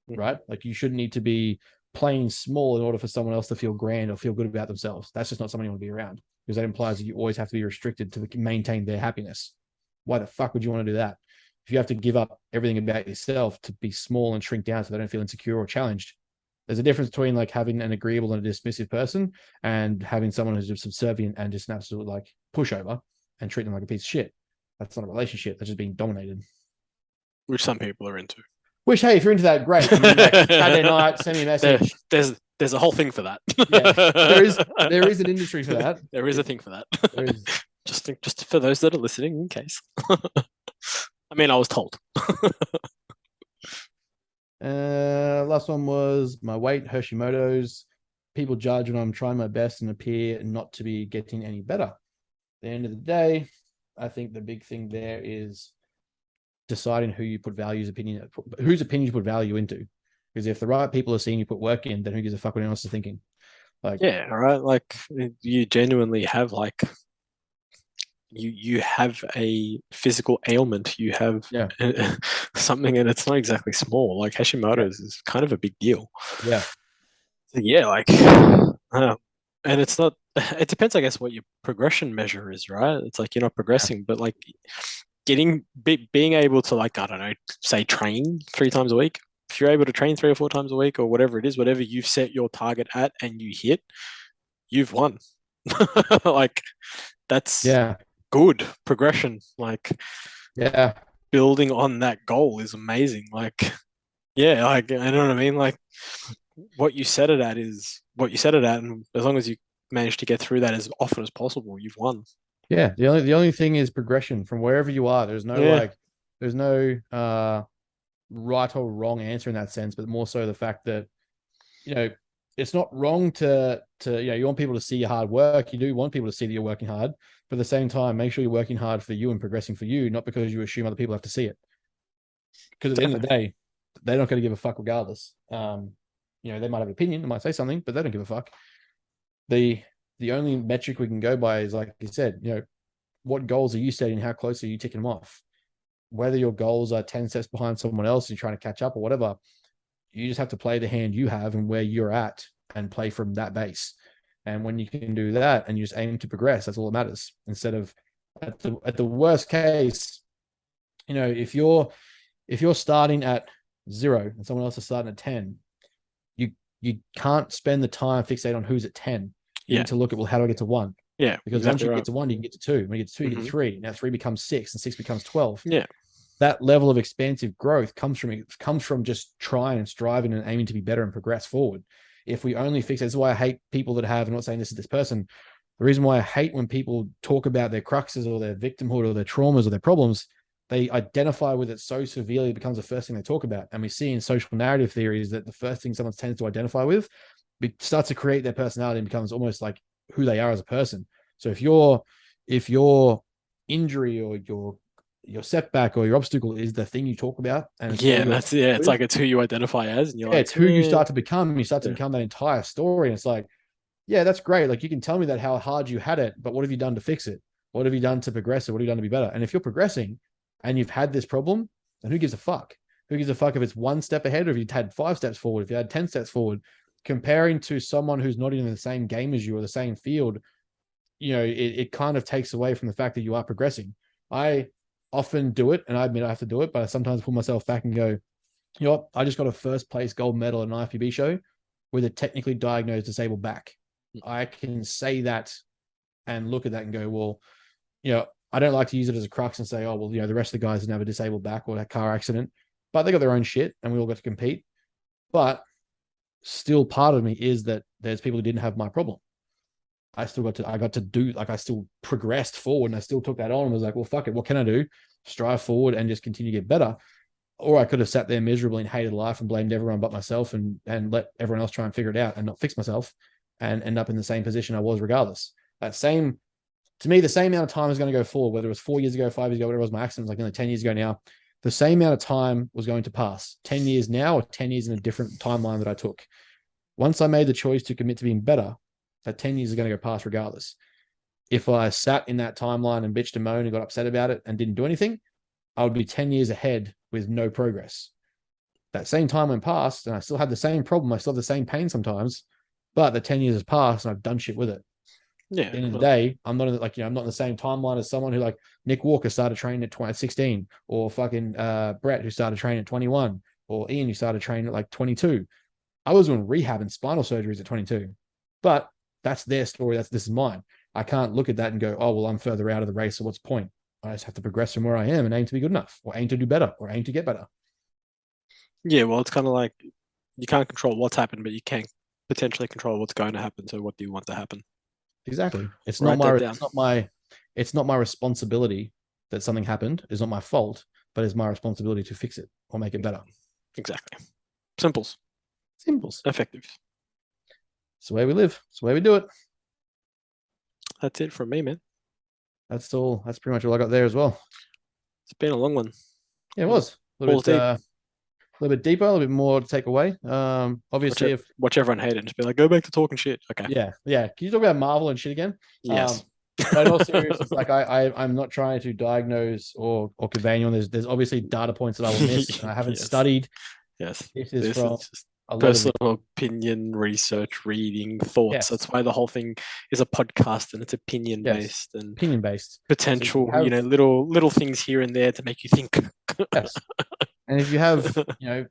right? Like you shouldn't need to be playing small in order for someone else to feel grand or feel good about themselves. That's just not someone you want to be around, because that implies that you always have to be restricted to maintain their happiness. Why the fuck would you want to do that? If you have to give up everything about yourself to be small and shrink down so they don't feel insecure or challenged. There's a difference between like having an agreeable and a dismissive person and having someone who's just subservient and just an absolute like pushover and treat them like a piece of shit. That's not a relationship. That's just being dominated. Which some people are into. Which, hey, if you're into that, great. I mean, like, Saturday night, send me a message. There's a whole thing for that. Yeah, there is an industry for that. There is a thing for that. There is. Just for those that are listening, in case. I mean, I was told. Last one was my weight, Hashimoto's. People judge when I'm trying my best and appear not to be getting any better. At the end of the day, I think the big thing there is deciding who you put whose opinion you put value into. Because if the right people are seeing you put work in, then who gives a fuck what anyone else is thinking? Like, Yeah, right. Like you genuinely have like you have a physical ailment. You have yeah, something, and it's not exactly small. Like Hashimoto's is kind of a big deal. yeah, So yeah, like, and it's not. It depends, I guess, what your progression measure is, right? It's like you're not yeah, progressing, but like being able to like I don't know, say train 3 times a week. If you're able to train 3 or 4 times a week, or whatever it is, whatever you've set your target at, and you hit, you've won. Like that's yeah, good progression. Like yeah, building on that goal is amazing. Like yeah, like I know what I mean. Like what you set it at is what you set it at, and as long as you manage to get through that as often as possible, you've won. yeah. The only thing is progression from wherever you are. There's no Yeah, like, there's no right or wrong answer in that sense, but more so the fact that, you know, it's not wrong to you want people to see your hard work. You do want people to see that you're working hard, but at the same time, make sure you're working hard for you and progressing for you, not because you assume other people have to see it. Because at the end of the definitely. day, they're not going to give a fuck regardless. They might have an opinion, they might say something, but they don't give a fuck. The the only metric we can go by is, like you said, what goals are you setting? How close are you ticking them off? Whether your goals are 10 steps behind someone else and you're trying to catch up or whatever, you just have to play the hand you have and where you're at and play from that base. And when you can do that and you just aim to progress, that's all that matters. Instead of at the worst case, if you're starting at 0 and someone else is starting at 10, you can't spend the time fixate on who's at 10. You Yeah, need to look at, well, how do I get to 1? yeah, Because once exactly you right. get to 1, you can get to 2. When you get to 2, you get to Hmm. 3. Now 3 becomes 6 and 6 becomes 12. Yeah, That level of expansive growth comes from just trying and striving and aiming to be better and progress forward. If we only fix it, this is why I hate people that have, I'm not saying this is this person, the reason why I hate when people talk about their cruxes or their victimhood or their traumas or their problems, they identify with it so severely it becomes the first thing they talk about. And we see in social narrative theories that the first thing someone tends to identify with, it starts to create their personality and becomes almost like who they are as a person. So if your injury or your setback or your obstacle is the thing you talk about and it's all yeah, you that's yeah. It's with, like it's who you identify as, and you're yeah, like, it's who you start to become. You start to yeah, become that entire story. And it's like, yeah, that's great. Like, you can tell me that how hard you had it, but what have you done to fix it? What have you done to progress it? What have you done to be better? And if you're progressing and you've had this problem, then who gives a fuck? Who gives a fuck if it's 1 step ahead or if you've had 5 steps forward, if you had 10 steps forward? Comparing to someone who's not even in the same game as you or the same field, it kind of takes away from the fact that you are progressing. I often do it, and I admit I have to do it, but I sometimes pull myself back and go, you know what? I just got a first place gold medal at an IFBB show with a technically diagnosed disabled back. I can say that and look at that and go, well, I don't like to use it as a crux and say, oh, well, the rest of the guys have a disabled back or a car accident, but they got their own shit and we all got to compete. But still, part of me is that there's people who didn't have my problem. I got to do, like, I still progressed forward and I still took that on and was like, well, fuck it. What can I do? Strive forward and just continue to get better. Or I could have sat there miserably and hated life and blamed everyone but myself and let everyone else try and figure it out and not fix myself and end up in the same position I was regardless. To me, the same amount of time is going to go forward, whether it was 4 years ago, 5 years ago, whatever it was, my accident was like 10 years ago now. The same amount of time was going to pass 10 years now or 10 years in a different timeline that I took. Once I made the choice to commit to being better, that 10 years is going to go past regardless. If I sat in that timeline and bitched and moaned and got upset about it and didn't do anything, I would be 10 years ahead with no progress. That same time went past and I still had the same problem. I still have the same pain sometimes, but the 10 years has passed and I've done shit with it. At yeah, the end of the well, day, I'm not I'm not in the same timeline as someone who, like, Nick Walker started training at 16, or fucking Brett who started training at 21, or Ian who started training at like 22. I was doing rehab and spinal surgeries at 22, but that's their story. This is mine. I can't look at that and go, oh, well, I'm further out of the race. So what's the point? I just have to progress from where I am and aim to be good enough, or aim to do better, or aim to get better. yeah. Well, it's kind of like you can't control what's happened, but you can potentially control what's going to happen. So, what do you want to happen? Exactly. It's not Write my that down. it's not my it's not my responsibility that something happened. It's not my fault, but it's my responsibility to fix it or make it better. Exactly. Simples, Simples. effective. It's the way we live. It's the way we do it. That's it from me, man. That's all. That's pretty much all I got there as well. It's been a long one. Yeah, it was a little Balls bit deep. little bit deeper, a little bit more to take away. Obviously, watch everyone hate it and just be like, go back to talking shit. Okay. Yeah. Can you talk about Marvel and shit again? Yes. But in all seriousness, like I'm not trying to diagnose or convey anyone. There's obviously data points that I will miss. And I haven't studied. Yes. This is from just personal opinion, research, reading, thoughts. Yes. That's why the whole thing is a podcast and it's opinion based and potential, so little things here and there to make you think. Yes. And if you have,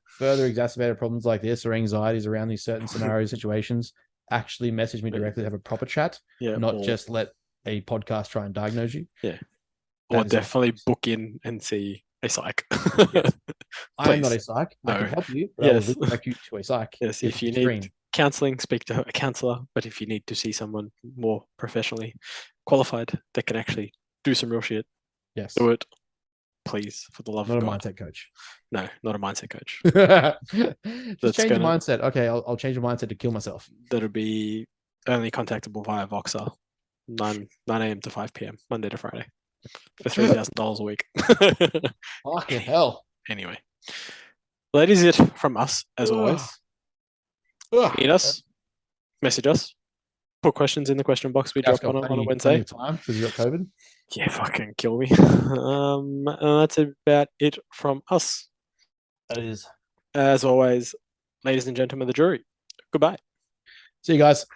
further exacerbated problems like this or anxieties around these certain scenarios, situations, actually message me directly to have a proper chat, not just let a podcast try and diagnose you. Yeah. Or definitely book in and see a psych. Yes. I am not a psych. No. I can help you, but I will direct you to a psych. Yes, if you need counseling, speak to a counselor. But if you need to see someone more professionally qualified that can actually do some real shit, do it. Please, for the love of God. Not a mindset coach. No, not a mindset coach. Just change your mindset. Okay, I'll change your mindset to kill myself. That'll be only contactable via Voxer, 9 a.m. to 5 p.m. Monday to Friday, for $3,000 a week. Fucking hell. Anyway, well, that is it from us as always. Meet us, message us, put questions in the question box we drop on a Wednesday. Time because you got COVID. Yeah, fucking kill me. And that's about it from us. That is. As always, ladies and gentlemen of the jury, goodbye. See you guys.